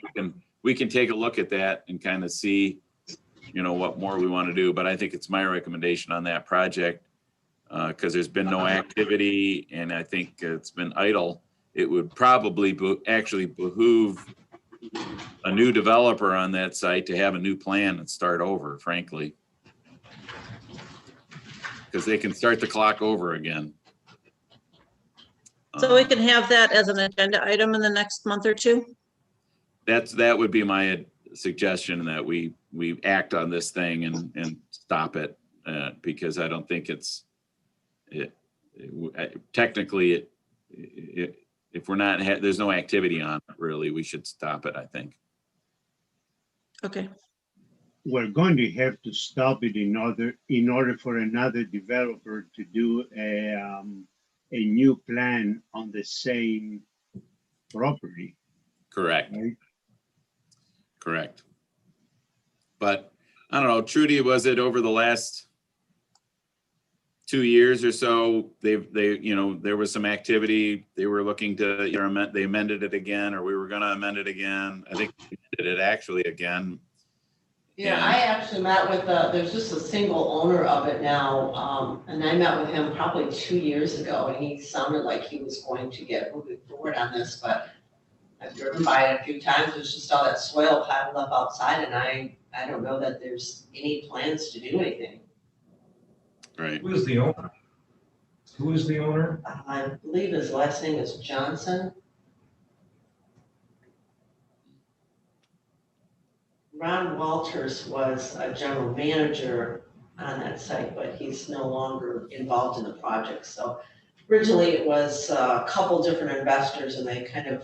we can take a look at that and kind of see, what more we want to do. But I think it's my recommendation on that project, because there's been no activity and I think it's been idle. It would probably actually behoove a new developer on that site to have a new plan and start over, frankly, because they can start the clock over again. So we can have that as an agenda item in the next month or two? That would be my suggestion, that we act on this thing and stop it, because I don't think technically if we're not, there's no activity on it really, we should stop it, I think. Okay. We're going to have to stop it in order for another developer to do a new plan on the same property. Correct. Right? Correct. But I don't know, Trudy, was it over the last 2 years or so, there was some activity, they were looking to, they amended it again, or we were gonna amend it again. I think we did it actually again. Yeah, I actually met with, there's just a single owner of it now, and I met with him probably 2 years ago, and he sounded like he was going to get moving forward on this, but I've driven by it a few times, there's just all that soil piled up outside, and I don't know that there's any plans to do anything. Right. Who is the owner? Who is the owner? I believe his last name is Johnson. Ron Walters was a general manager on that site, but he's no longer involved in the project. So originally it was a couple different investors and they kind of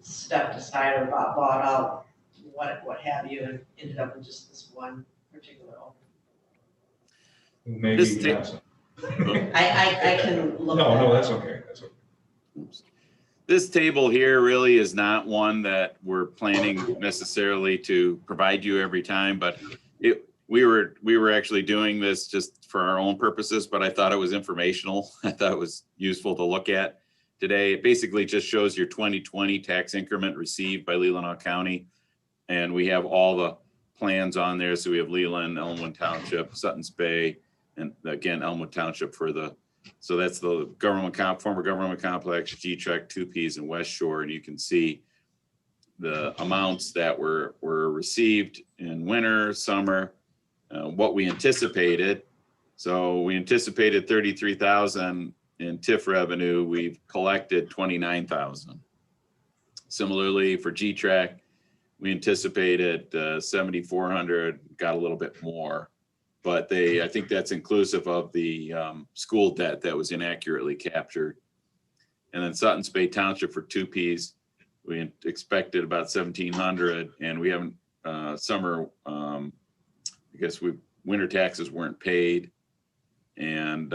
stepped aside or bought out what have you, and ended up with just this one particular owner. Maybe This Johnson. I can look. No, that's okay. That's okay. Oops. This table here really is not one that we're planning necessarily to provide you every time, but we were actually doing this just for our own purposes, but I thought it was informational. I thought it was useful to look at today. It basically just shows your 2020 tax increment received by Leelanau County. And we have all the plans on there. So we have Leland, Elmwood Township, Sutton's Bay, and again, Elmwood Township so that's the former government complex, G-Trek, 2Ps, and West Shore. And you can see the amounts that were received in winter, summer, what we anticipated. So we anticipated 33,000 in TIF revenue. We've collected 29,000. Similarly for G-Track, we anticipated 7,400, got a little bit more, but I think that's inclusive of the school debt that was inaccurately captured. And then Sutton's Bay Township for 2Ps, we expected about 1,700, and we haven't summer. I guess winter taxes weren't paid, and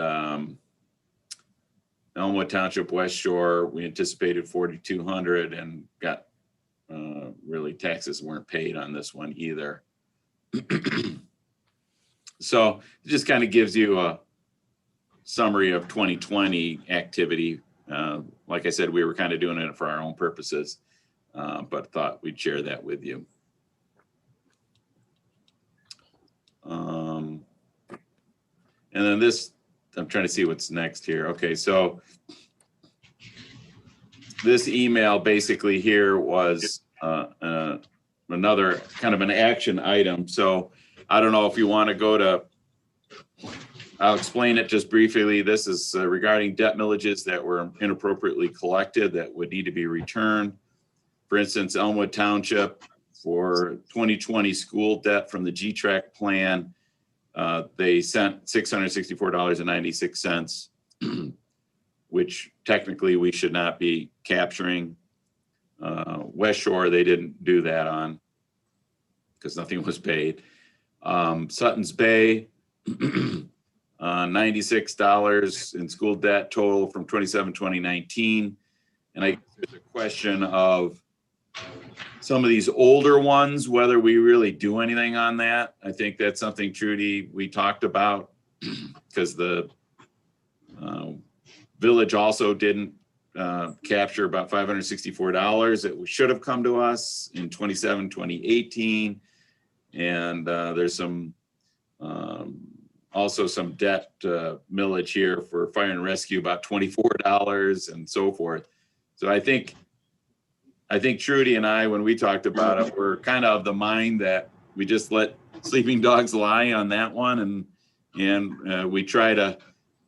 Elmwood Township West Shore, we anticipated 4,200 and got really taxes weren't paid on this one either. So it just kind of gives you a summary of 2020 activity. Like I said, we were kind of doing it for our own purposes, but thought we'd share that with you. And then this, I'm trying to see what's next here. Okay, so this email basically here was another kind of an action item. So I don't know if you want to go to, I'll explain it just briefly. This is regarding debt millages that were inappropriately collected that would need to be returned. For instance, Elmwood Township for 2020 school debt from the G-Track plan, they sent $664.96, which technically we should not be capturing. West Shore, they didn't do that on because nothing was paid. Sutton's Bay, $96 in school debt total from 2019. And I guess there's a question of some of these older ones, whether we really do anything on that. I think that's something, Trudy, we talked about because the village also didn't capture about $564 that should have come to us in 2018. And there's some also some debt millage here for fire and rescue, about $24 and so forth. So I think Trudy and I, when we talked about it, we're kind of the mind that we just let sleeping dogs lie on that one, and we try to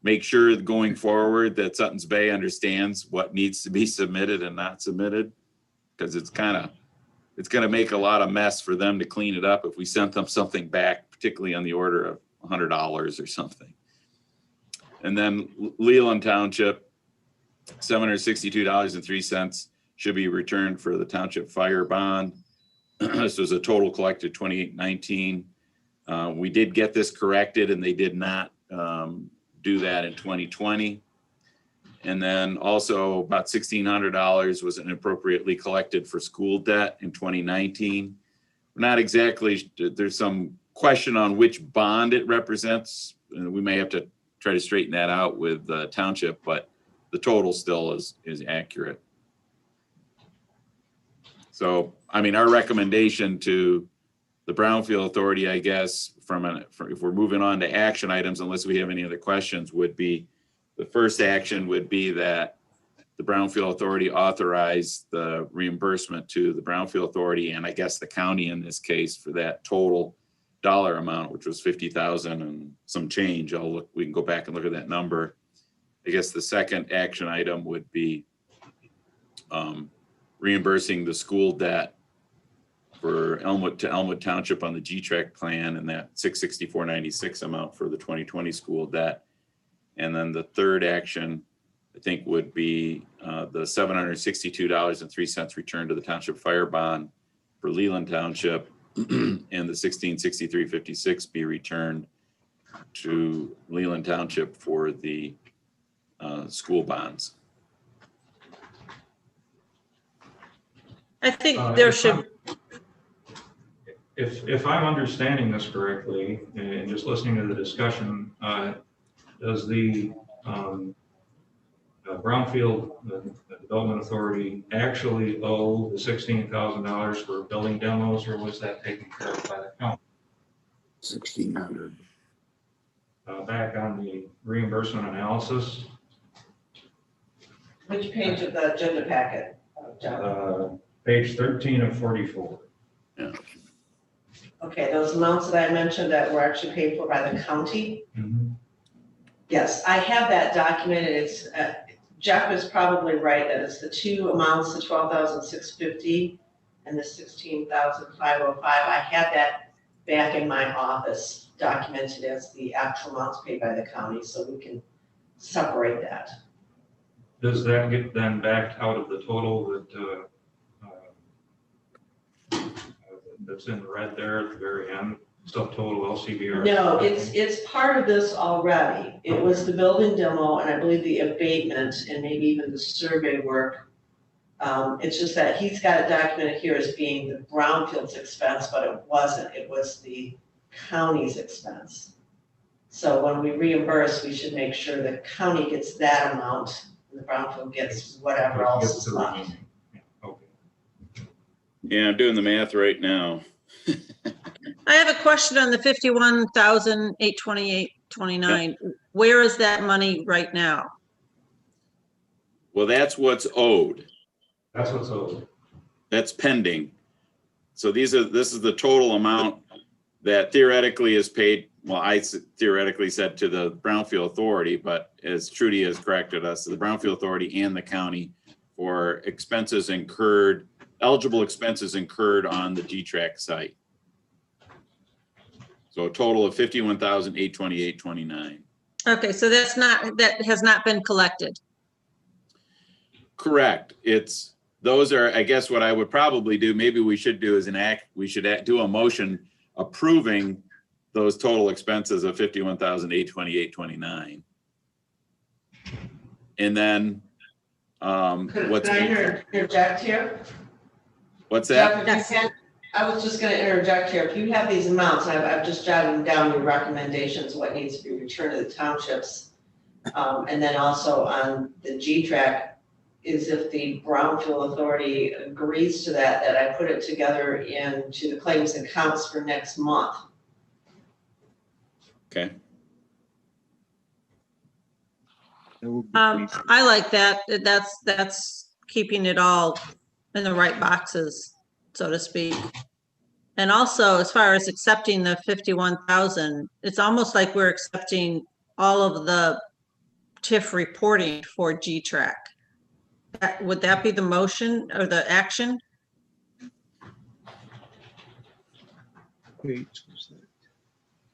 make sure going forward that Sutton's Bay understands what needs to be submitted and not submitted, because it's going to make a lot of mess for them to clean it up if we sent them something back, particularly on the order of $100 or something. And then Leland Township, $762.03 should be returned for the township fire bond. This was a total collected 2019. We did get this corrected, and they did not do that in 2020. And then also about $1,600 was inappropriately collected for school debt in 2019. Not exactly, there's some question on which bond it represents. We may have to try to straighten that out with the township, but the total still is accurate. So, I mean, our recommendation to the Brownfield Authority, I guess, if we're moving on to action items, unless we have any other questions, would be, the first action would be that the Brownfield Authority authorize the reimbursement to the Brownfield Authority, and I guess the county in this case, for that total dollar amount, which was 50,000 and some change. We can go back and look at that number. I guess the second action item would be reimbursing the school debt for Elmwood Township on the G-Track plan, and that $664.96 amount for the 2020 school debt. And then the third action, I think, would be the $762.03 return to the township fire bond for Leland Township, and the $1,663.56 be returned to Leland Township for the school bonds. I think there should, If I'm understanding this correctly, and just listening to the discussion, does the Brownfield Development Authority actually owe the $16,000 for building demos, or was that taken care of by the county? 1,600. Back on the reimbursement analysis, Which page of the agenda packet, John? page 13 of 44. Okay, those amounts that I mentioned that were actually paid for by the county. Yes, I have that documented. It's, Jeff is probably right that it's the two amounts, the 12,650 and the 16,505. I have that back in my office documented as the actual amounts paid by the county, so we can separate that. Does that get then backed out of the total that that's in red there at the very end, subtotal LCBR? No, it's part of this already. It was the building demo and I believe the abatement and maybe even the survey work. It's just that he's got it documented here as being the Brownfield's expense, but it wasn't. It was the county's expense. So when we reimburse, we should make sure the county gets that amount and the Brownfield gets whatever else is left. Yeah, I'm doing the math right now. I have a question on the 51,828.29. Where is that money right now? Well, that's what's owed. That's what's owed. That's pending. So this is the total amount that theoretically is paid. Well, I theoretically said to the Brownfield Authority, but as Trudy has corrected us, the Brownfield Authority and the county for expenses incurred, eligible expenses incurred on the G-Track site. So a total of 51,828.29. Okay, so that has not been collected. Correct. Those are, I guess what I would probably do, maybe we should do is do a motion approving those total expenses of 51,828.29. And then, Could I interject here? What's that? Jeff, if you can, I was just gonna interject here. If you have these amounts, I've just jotted down your recommendations, what needs to be returned to the townships. And then also on the G-Track is if the Brownfield Authority agrees to that I put it together into the claims and counts for next month. Okay. I like that. That's keeping it all in the right boxes, so to speak. And also, as far as accepting the 51,000, it's almost like we're accepting all of the TIF reporting for G-Track. Would that be the motion or the action?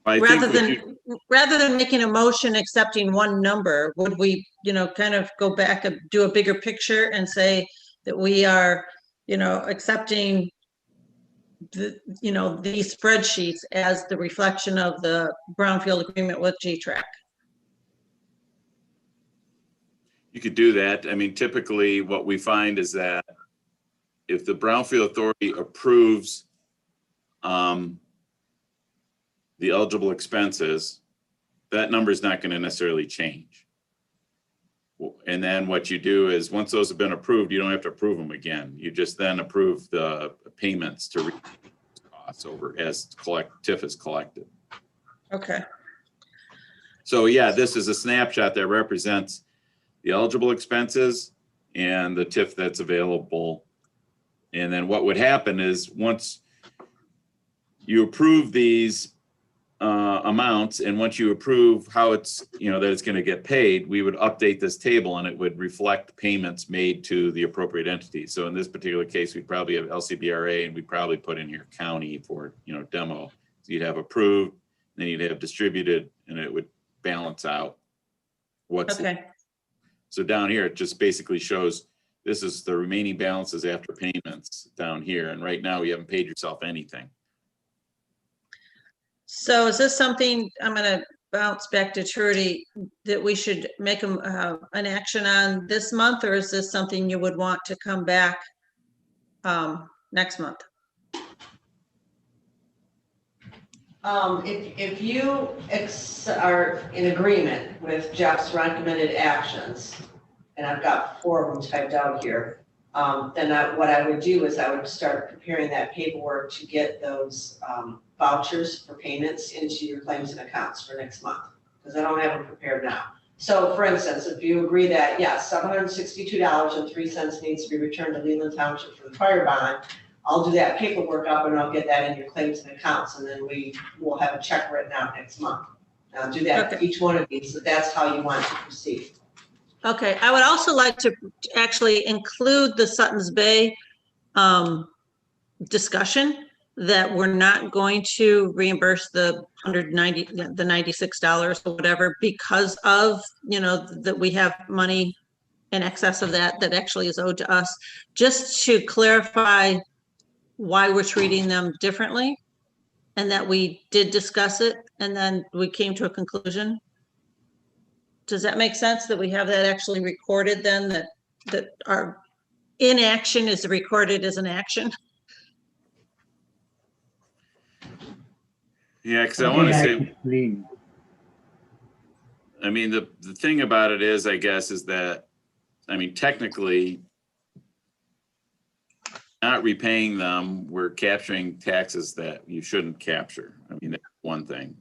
Rather than making a motion accepting one number, would we, kind of go back and do a bigger picture and say that we are, accepting these spreadsheets as the reflection of the Brownfield agreement with G-Track? You could do that. I mean, typically what we find is that if the Brownfield Authority approves the eligible expenses, that number is not going to necessarily change. And then what you do is once those have been approved, you don't have to approve them again. You just then approve the payments to costs over as TIF is collected. Okay. So yeah, this is a snapshot that represents the eligible expenses and the TIF that's available. And then what would happen is once you approve these amounts, and once you approve how it's, that it's going to get paid, we would update this table and it would reflect payments made to the appropriate entity. So in this particular case, we'd probably have LCBRA and we'd probably put in here county for, demo. So you'd have approved, then you'd have distributed, and it would balance out what's. Okay. So down here, it just basically shows this is the remaining balances after payments down here. And right now you haven't paid yourself anything. So is this something, I'm going to bounce back to Trudy, that we should make an action on this month, or is this something you would want to come back next month? If you are in agreement with Jeff's recommended actions, and I've got 4 of them typed out here, then what I would do is I would start preparing that paperwork to get those vouchers for payments into your claims and accounts for next month, because I don't have them prepared now. So for instance, if you agree that, yes, $762.03 needs to be returned to Leland Township for the fire bond, I'll do that paperwork up and I'll get that in your claims and accounts, and then we will have a check written out next month. And I'll do that for Okay. each one of these, so that's how you want to proceed. Okay, I would also like to actually include the Sutton's Bay discussion, that we're not going to reimburse the $96 or whatever because of, that we have money in excess of that actually is owed to us, just to clarify why we're treating them differently, and that we did discuss it and then we came to a conclusion. Does that make sense, that we have that actually recorded then, that our inaction is recorded as an action? Yeah, because I want to say, Clean. I mean, the thing about it is, I guess, is that, I mean, technically, not repaying them, we're capturing taxes that you shouldn't capture. I mean, that's one thing.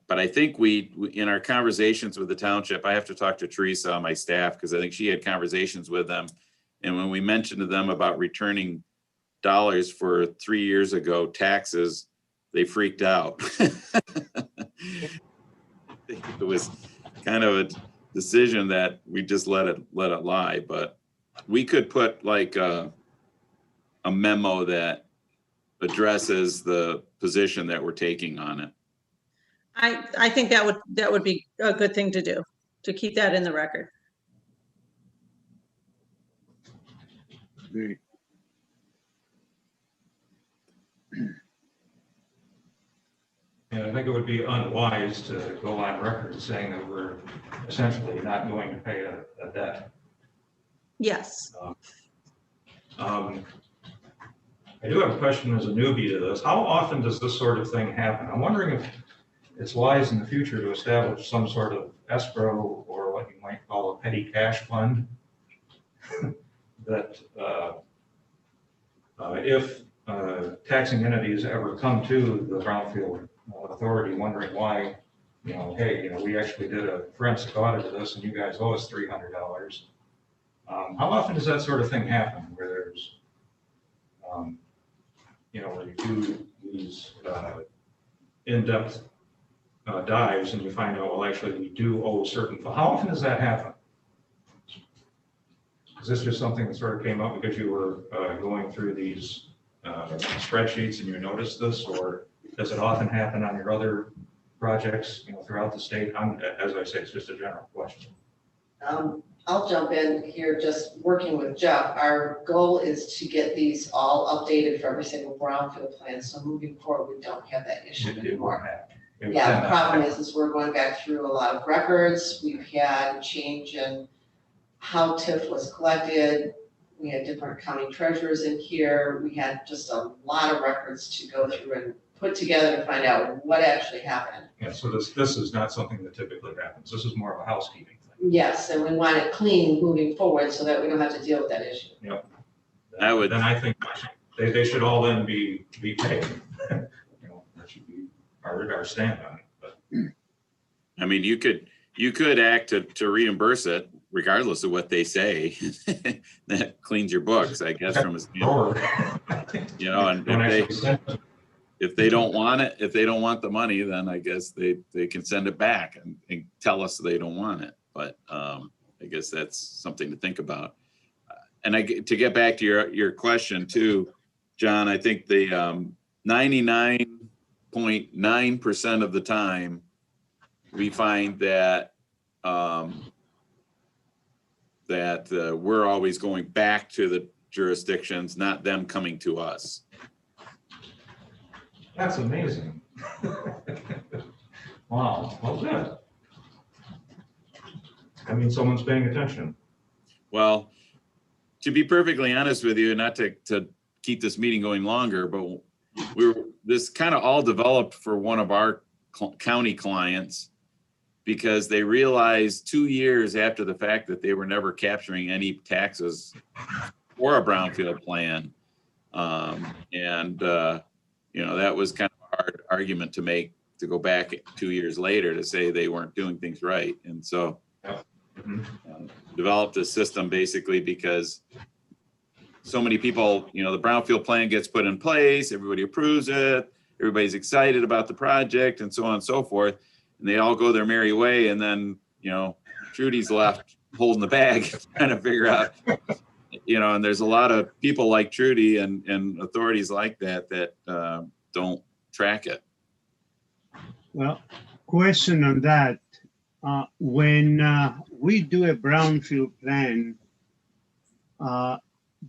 But I think we in our conversations with the township, I have to talk to Teresa on my staff, because I think she had conversations with them. And when we mentioned to them about returning dollars for 3 years ago taxes, they freaked out. It was kind of a decision that we just let it lie. But we could put like a memo that addresses the position that we're taking on it. I think that would be a good thing to do, to keep that in the record. Great. And I think it would be unwise to go on record saying that we're essentially not going to pay a debt. Yes. I do have a question as a newbie to this. How often does this sort of thing happen? I'm wondering if it's wise in the future to establish some sort of escrow, or what you might call a petty cash fund, that if taxing entities ever come to the Brownfield Authority wondering why, hey, we actually did a forensic audit of this and you guys owe us $300. How often does that sort of thing happen, where there's, where you do these in-depth dives and you find out, well, actually we do owe a certain, how often does that happen? Is this just something that sort of came up because you were going through these spreadsheets and you noticed this, or does it often happen on your other projects, throughout the state? As I say, it's just a general question. I'll jump in here, just working with Jeff. Our goal is to get these all updated for every single brownfield plan, so moving forward, we don't have that issue anymore. Yeah, the problem is we're going back through a lot of records. We've had a change in how TIF was collected. We had different county treasurers in here. We had just a lot of records to go through and put together to find out what actually happened. Yeah, so this is not something that typically happens. This is more of a housekeeping thing. Yes, and we want it clean moving forward so that we don't have to deal with that issue. Yep. Then I think they should all then be paid. That should be our stand on it. But I mean, you could act to reimburse it regardless of what they say. That cleans your books, I guess, from a standpoint. And if they don't want it, if they don't want the money, then I guess they can send it back and tell us they don't want it. But I guess that's something to think about. And to get back to your question too, John, I think the 99.9% of the time we find that we're always going back to the jurisdictions, not them coming to us. that's amazing. Wow, well, good. I mean, someone's paying attention. Well, to be perfectly honest with you, not to keep this meeting going longer, but this kind of all developed for one of our county clients because they realized 2 years after the fact that they were never capturing any taxes for a brownfield plan. That was kind of a hard argument to make, to go back 2 years later to say they weren't doing things right. And so developed a system basically because so many people, the brownfield plan gets put in place, everybody approves it, everybody's excited about the project and so on and so forth. And they all go their merry way. And then, Trudy's left holding the bag, trying to figure out, and there's a lot of people like Trudy and authorities like that don't track it. Well, question on that. When we do a brownfield plan,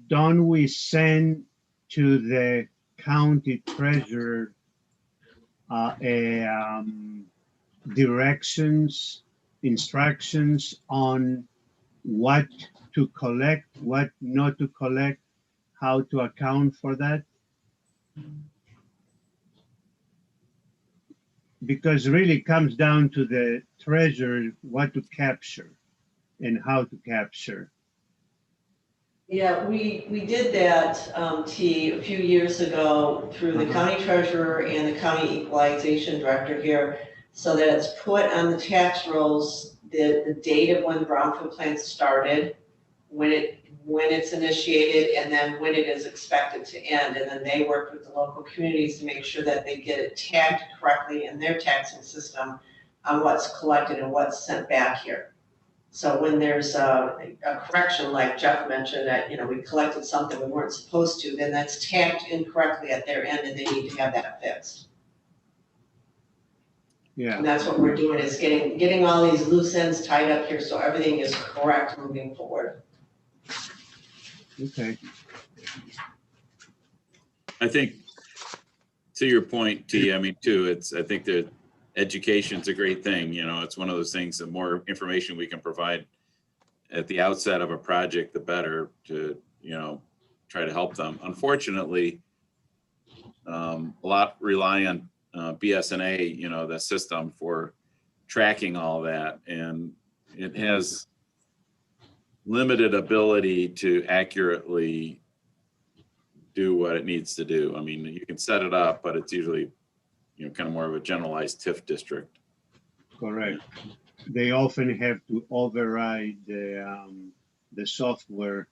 don't we send to the county treasurer directions, instructions on what to collect, what not to collect, how to account for that? Because really it comes down to the treasurer what to capture and how to capture. Yeah, we did that, T, a few years ago through the county treasurer and the county equalization director here, so that it's put on the tax rolls, the date of when the brownfield plan started, when it's initiated, and then when it is expected to end. And then they work with the local communities to make sure that they get it tagged correctly in their taxing system on what's collected and what's sent back here. So when there's a correction, like Jeff mentioned, that, we collected something we weren't supposed to, then that's tagged incorrectly at their end and they need to have that fixed. Yeah. And that's what we're doing, is getting all these loose ends tied up here so everything is correct moving forward. Okay. I think to your point, T, I think that education's a great thing. It's one of those things, the more information we can provide at the outset of a project, the better to, try to help them. Unfortunately, a lot rely on BSNA, the system for tracking all that. And it has limited ability to accurately do what it needs to do. I mean, you can set it up, but it's usually, kind of more of a generalized TIF district. Correct. They often have to override the software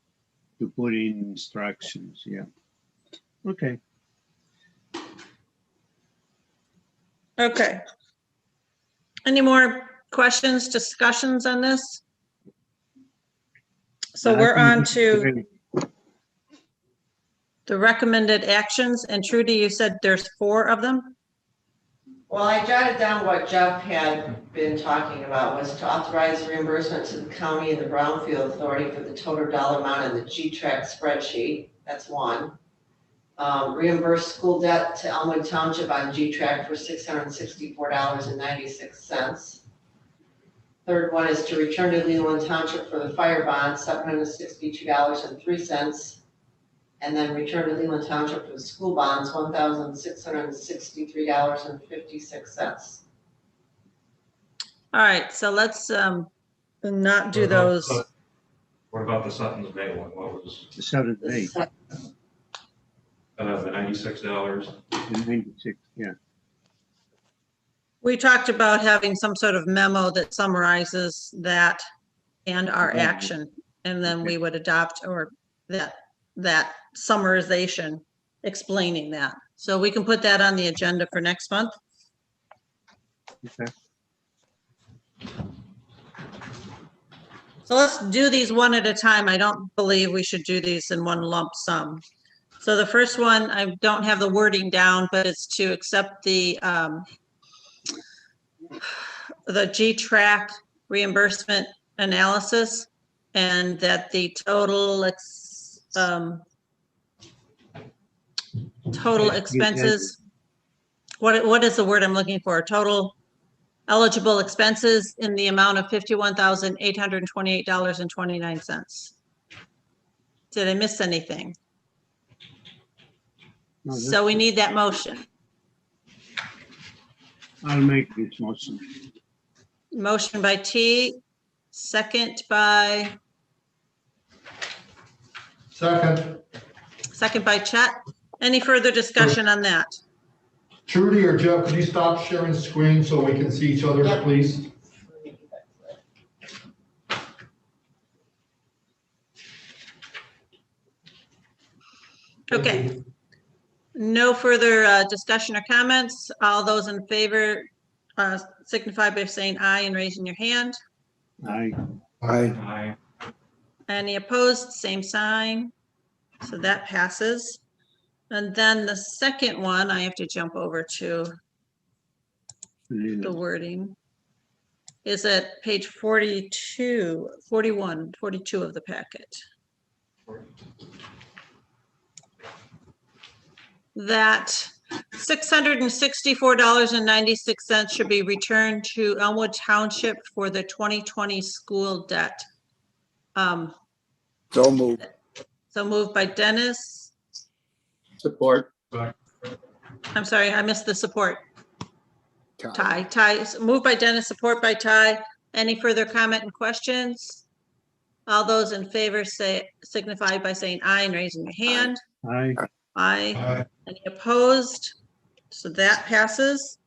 to put in instructions. Yeah. Okay. Okay. Any more questions, discussions on this? So we're on to the recommended actions, and Trudy, you said there's 4 of them? Well, I jotted down what Jeff had been talking about, was to authorize reimbursement to the county and the Brownfield Authority for the total dollar amount in the G-Track spreadsheet. That's 1. Reimburse school debt to Elmwood Township on G-Track for $664.96. Third one is to return to Leelanau Township for the fire bond, $762.03. And then return to Leelanau Township for the school bonds, $1,663.56. All right, so let's not do those. What about the Sutton's Bay one? What was The 7th day, the $96? 96, yeah. We talked about having some sort of memo that summarizes that and our action, and then we would adopt, or that summarization explaining that. So we can put that on the agenda for next month. Okay. So let's do these one at a time. I don't believe we should do these in one lump sum. So the first one, I don't have the wording down, but it's to accept the G-Track reimbursement analysis, and that the total expenses, what is the word I'm looking for? Total eligible expenses in the amount of $51,828.29. Did I miss anything? So we need that motion. I'll make this motion. Motion by T, second by Chet. Any further discussion on that? Trudy or Jeff, could you stop sharing the screen so we can see each other, Yep. please? Okay. No further discussion or comments. All those in favor signify by saying aye and raising your hand. Aye. Aye. Any opposed, same sign. So that passes. And then the second one, I have to jump over to the wording. Is at page 42, 41, 42 of the packet. That $664.96 should be returned to Elmwood Township for the 2020 school debt. So moved. So moved by Dennis. Support. I'm sorry, I missed the support. Ty. Ty, moved by Dennis, support by Ty. Any further comment and questions? All those in favor signify by saying aye and raising your hand. Aye. Aye. Any opposed? So that passes.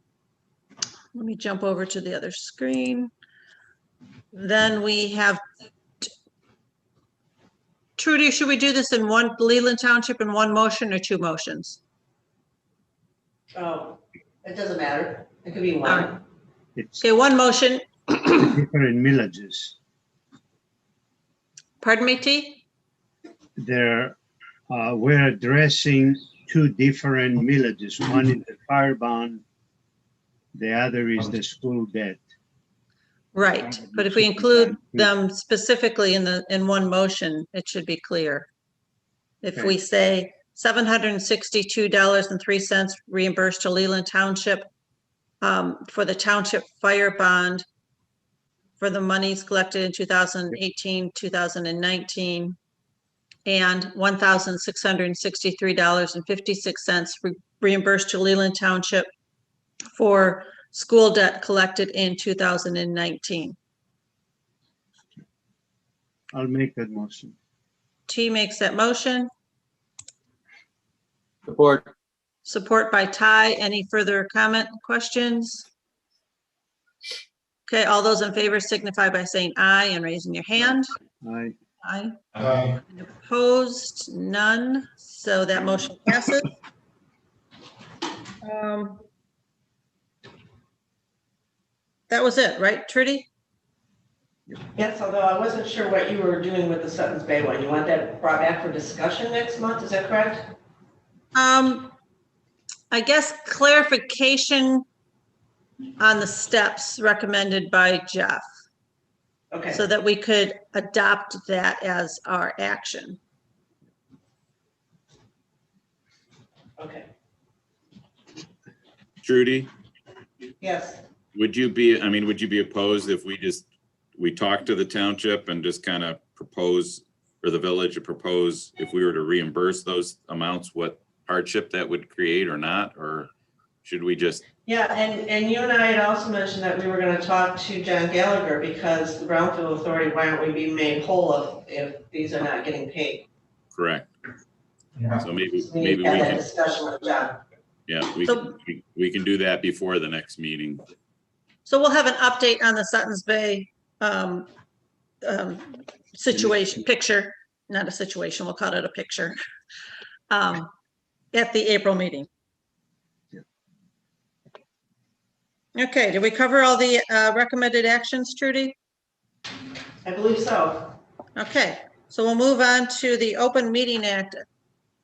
Let me jump over to the other screen. Then we have, Trudy, should we do this in one, Leland Township in one motion or two motions? Oh, it doesn't matter. It could be All one. right. It's Okay, one motion. different millages. Pardon me, T? We're addressing two different millages. One is the fire bond, the other is the school debt. Right, but if we include them specifically in one motion, it should be clear. If we say $762.03 reimbursed to Leland Township for the township fire bond for the monies collected in 2018, 2019, and $1,663.56 reimbursed to Leland Township for school debt collected in 2019. I'll make that motion. T makes that motion. Support. Support by Ty. Any further comment, questions? Okay, all those in favor signify by saying aye and raising your hand. Aye. Aye. Aye. Opposed? None. So that motion passes. That was it, right, Trudy? Yes, although I wasn't sure what you were doing with the Sutton's Bay one. You want that brought back for discussion next month, is that correct? I guess clarification on the steps recommended by Jeff, Okay, so that we could adopt that as our action. okay, Trudy, yes. would you be opposed if we talk to the township and just kind of propose, or the village to propose, if we were to reimburse those amounts, what hardship that would create or not, or should we just? Yeah, and you and I had also mentioned that we were gonna talk to John Gallagher because the Brownfield Authority, why aren't we being made whole if these are not getting paid? Correct. Yeah. So maybe We need we to have that can, discussion with John. yeah, we can do that before the next meeting. So we'll have an update on the Sutton's Bay situation, picture, not a situation, we'll call it a picture, at the April meeting. Okay, did we cover all the recommended actions, Trudy? I believe so. Okay, so we'll move on to the Open Meeting Act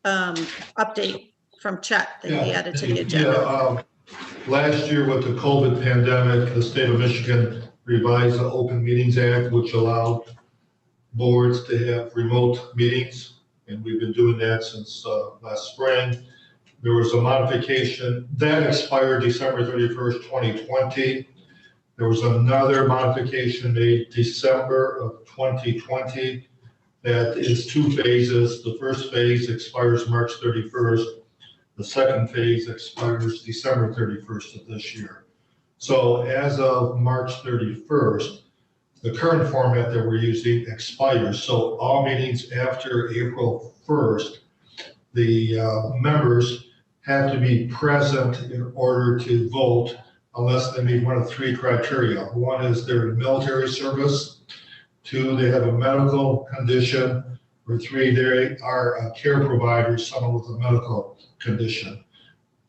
update from Chet that he added to the agenda. Last year with the COVID pandemic, the state of Michigan revised the Open Meetings Act, which allowed boards to have remote meetings. And we've been doing that since last spring. There was a modification that expired December 31st, 2020. There was another modification made December of 2020 that is two phases. The first phase expires March 31st. The second phase expires December 31st of this year. So as of March 31st, the current format that we're using expires. So all meetings after April 1st, the members have to be present in order to vote unless they meet one of three criteria. One is they're in military service. Two, they have a medical condition. Or three, they are a care provider, someone with a medical condition.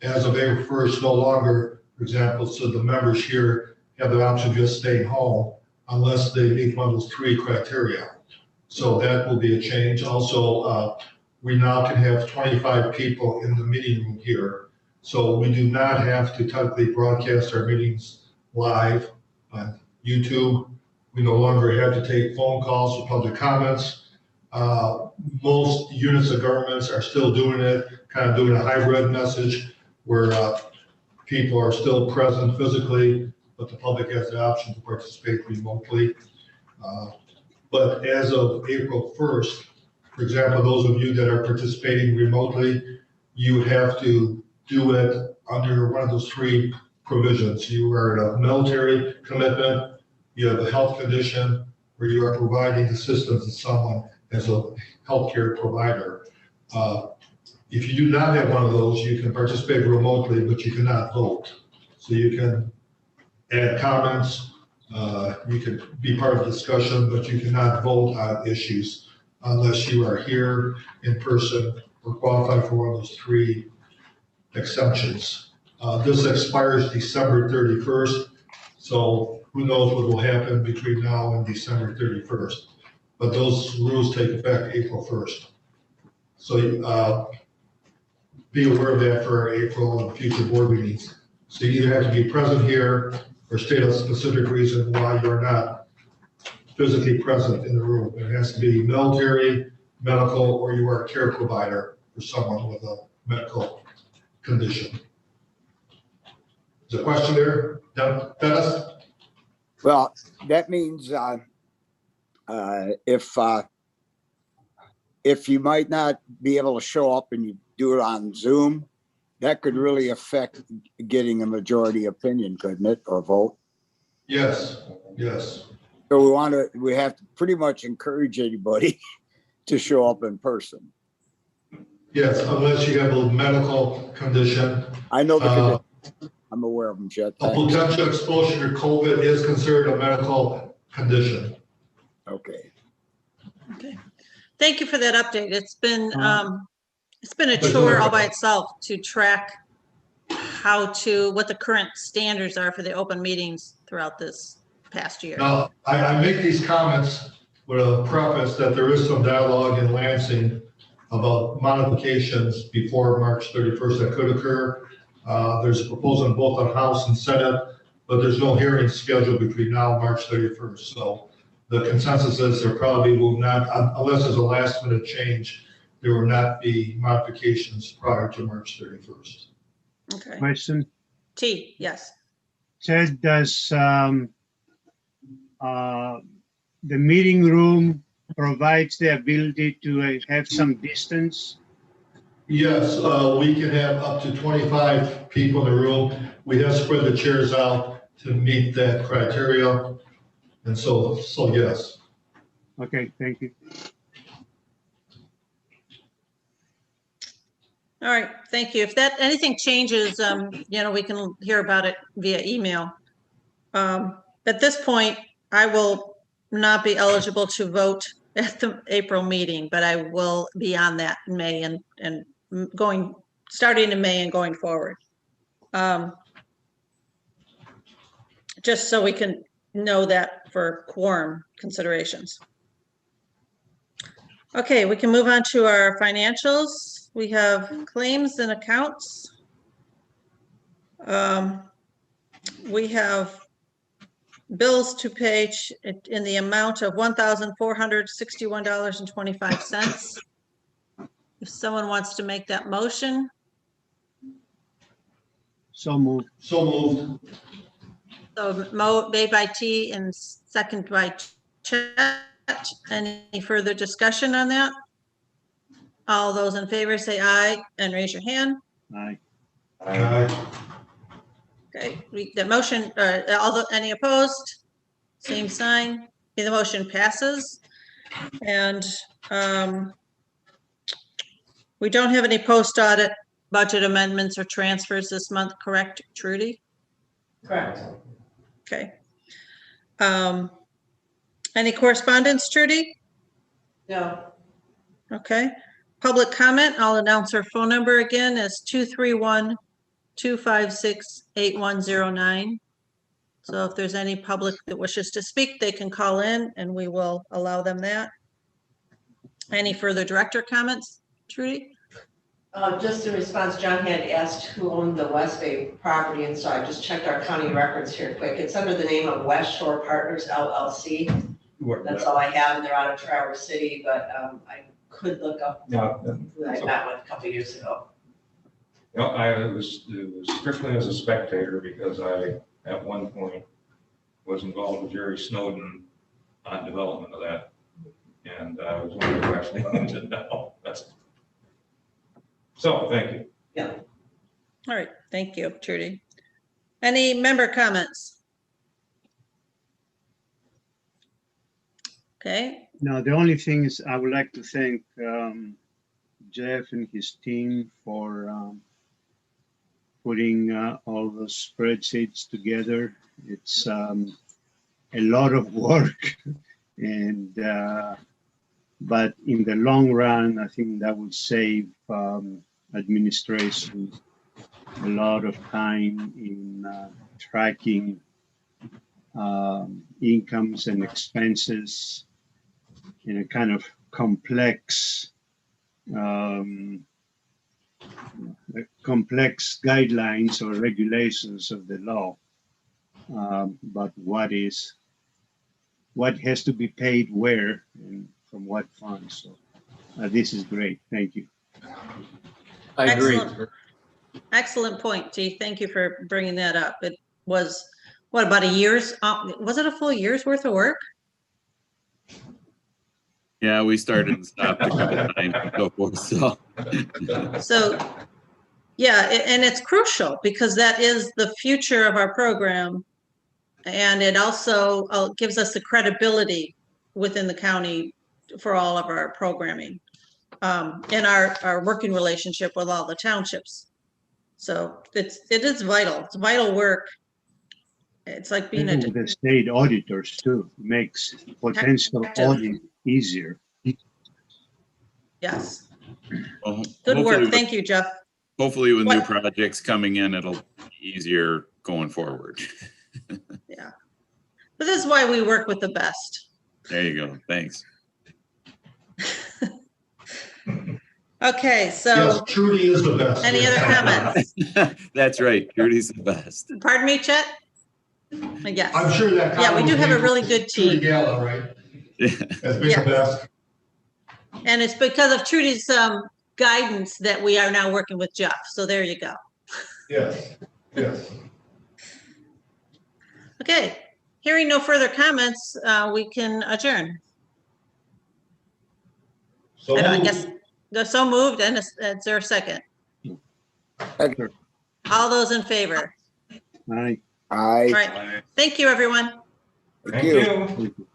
As of April 1st, no longer, for example, so the members here have the option of just staying home unless they meet one of those three criteria. So that will be a change. Also, we now can have 25 people in the meeting room here. So we do not have to technically broadcast our meetings live on YouTube. We no longer have to take phone calls for public comments. Most units of governments are still doing it, kind of doing a hybrid message where people are still present physically, but the public has the option to participate remotely. But as of April 1st, for example, those of you that are participating remotely, you have to do it under one of those three provisions. You are in a military commitment, you have a health condition, or you are providing assistance to someone as a healthcare provider. If you do not have one of those, you can participate remotely, but you cannot vote. So you can add comments, you can be part of the discussion, but you cannot vote on issues unless you are here in person or qualify for one of those three exemptions. This expires December 31st, so who knows what will happen between now and December 31st. But those rules take effect April 1st. So be aware of that for April and future board meetings. So you either have to be present here or state a specific reason why you're not physically present in the room. It has to be military, medical, or you are a care provider for someone with a medical condition. Is there a question there, Dennis? Well, that means if you might not be able to show up and you do it on Zoom, that could really affect getting a majority opinion, couldn't it, or vote? Yes, yes. So we have to pretty much encourage anybody to show up in person. Yes, unless you have a medical condition. I know the condition. I'm aware of them, Chet. A potential exposure to COVID is considered a medical condition. Okay. Okay. Thank you for that update. It's been a chore all by itself to track what the current standards are for the open meetings throughout this past year. Now, I make these comments with a preface that there is some dialogue in Lansing about modifications before March 31st that could occur. There's a proposal in both the House and Senate, but there's no hearing scheduled between now and March 31st. So the consensus is there probably will not, unless there's a last minute change, there will not be modifications prior to March 31st. Okay. Question. T, yes. Said, does the meeting room provides the ability to have some distance? Yes, we can have up to 25 people in the room. We have spread the chairs out to meet that criteria. And so yes. Okay, thank you. All right, thank you. If anything changes, we can hear about it via email. At this point, I will not be eligible to vote at the April meeting, but I will be on that in May and starting in May and going forward. Just so we can know that for quorum considerations. Okay, we can move on to our financials. We have claims and accounts. We have bills to pay in the amount of $1,461.25. If someone wants to make that motion. So moved. So moved. So made by T and second by Chet. Any further discussion on that? All those in favor say aye and raise your hand. Aye. Okay, the motion, any opposed? Same sign. Okay, the motion passes. And we don't have any post-audit budget amendments or transfers this month, correct, Trudy? Correct. Okay. Any correspondence, Trudy? No. Okay. Public comment, I'll announce our phone number again as 231-256-8109. So if there's any public that wishes to speak, they can call in and we will allow them that. Any further director comments, Trudy? Just in response, John had asked who owned the West Bay property, and so I just checked our county records here quick. It's under the name of West Shore Partners LLC. That's all I have, and they're out of Traverse City, but I could look up who I met with a couple years ago. No, it was strictly as a spectator because I, at one point, was involved with Jerry Snowden on development of that. And I was wondering who actually owned it now. So, thank you. Yeah. All right, thank you, Trudy. Any member comments? Okay, Now, the only thing is I would like to thank Jeff and his team for putting all those spreadsheets together. It's a lot of work, and but in the long run, I think that would save administration a lot of time in tracking incomes and expenses in a kind of complex guidelines or regulations of the law, but what has to be paid where and from what funds. So this is great. Thank you. I agree. excellent point, T. Thank you for bringing that up. It was, what, about a year's, was it a full year's worth of work? Yeah, we started and stopped a couple of times and so forth, so. So, yeah, and it's crucial because that is the future of our program. And it also gives us the credibility within the county for all of our programming in our working relationship with all the townships. So it is vital. It's vital work. It's like being a the state auditors too makes potential audit easier. yes. Well, Good hopefully work. with- Thank you, Jeff. Hopefully with new What- projects coming in, it'll be easier going forward. Yeah. But this is why we work with the best. There you go. Thanks. Okay, Yes, so Trudy is the best. any other comments? That's right. Trudy's the best. Pardon me, Chet? Yes. I'm sure that. Yeah, we do have a comment really was good Trudy team. Gallo, right? Yeah. As being Yes. the best. And it's because of Trudy's guidance that we are now working with Jeff. So there you go. Yes, yes. Okay, hearing no further comments, we can adjourn. So And I moved. guess they're so moved, and is there a second? All those in favor? Aye. All Aye. right, thank you, everyone. Thank you. Thank you.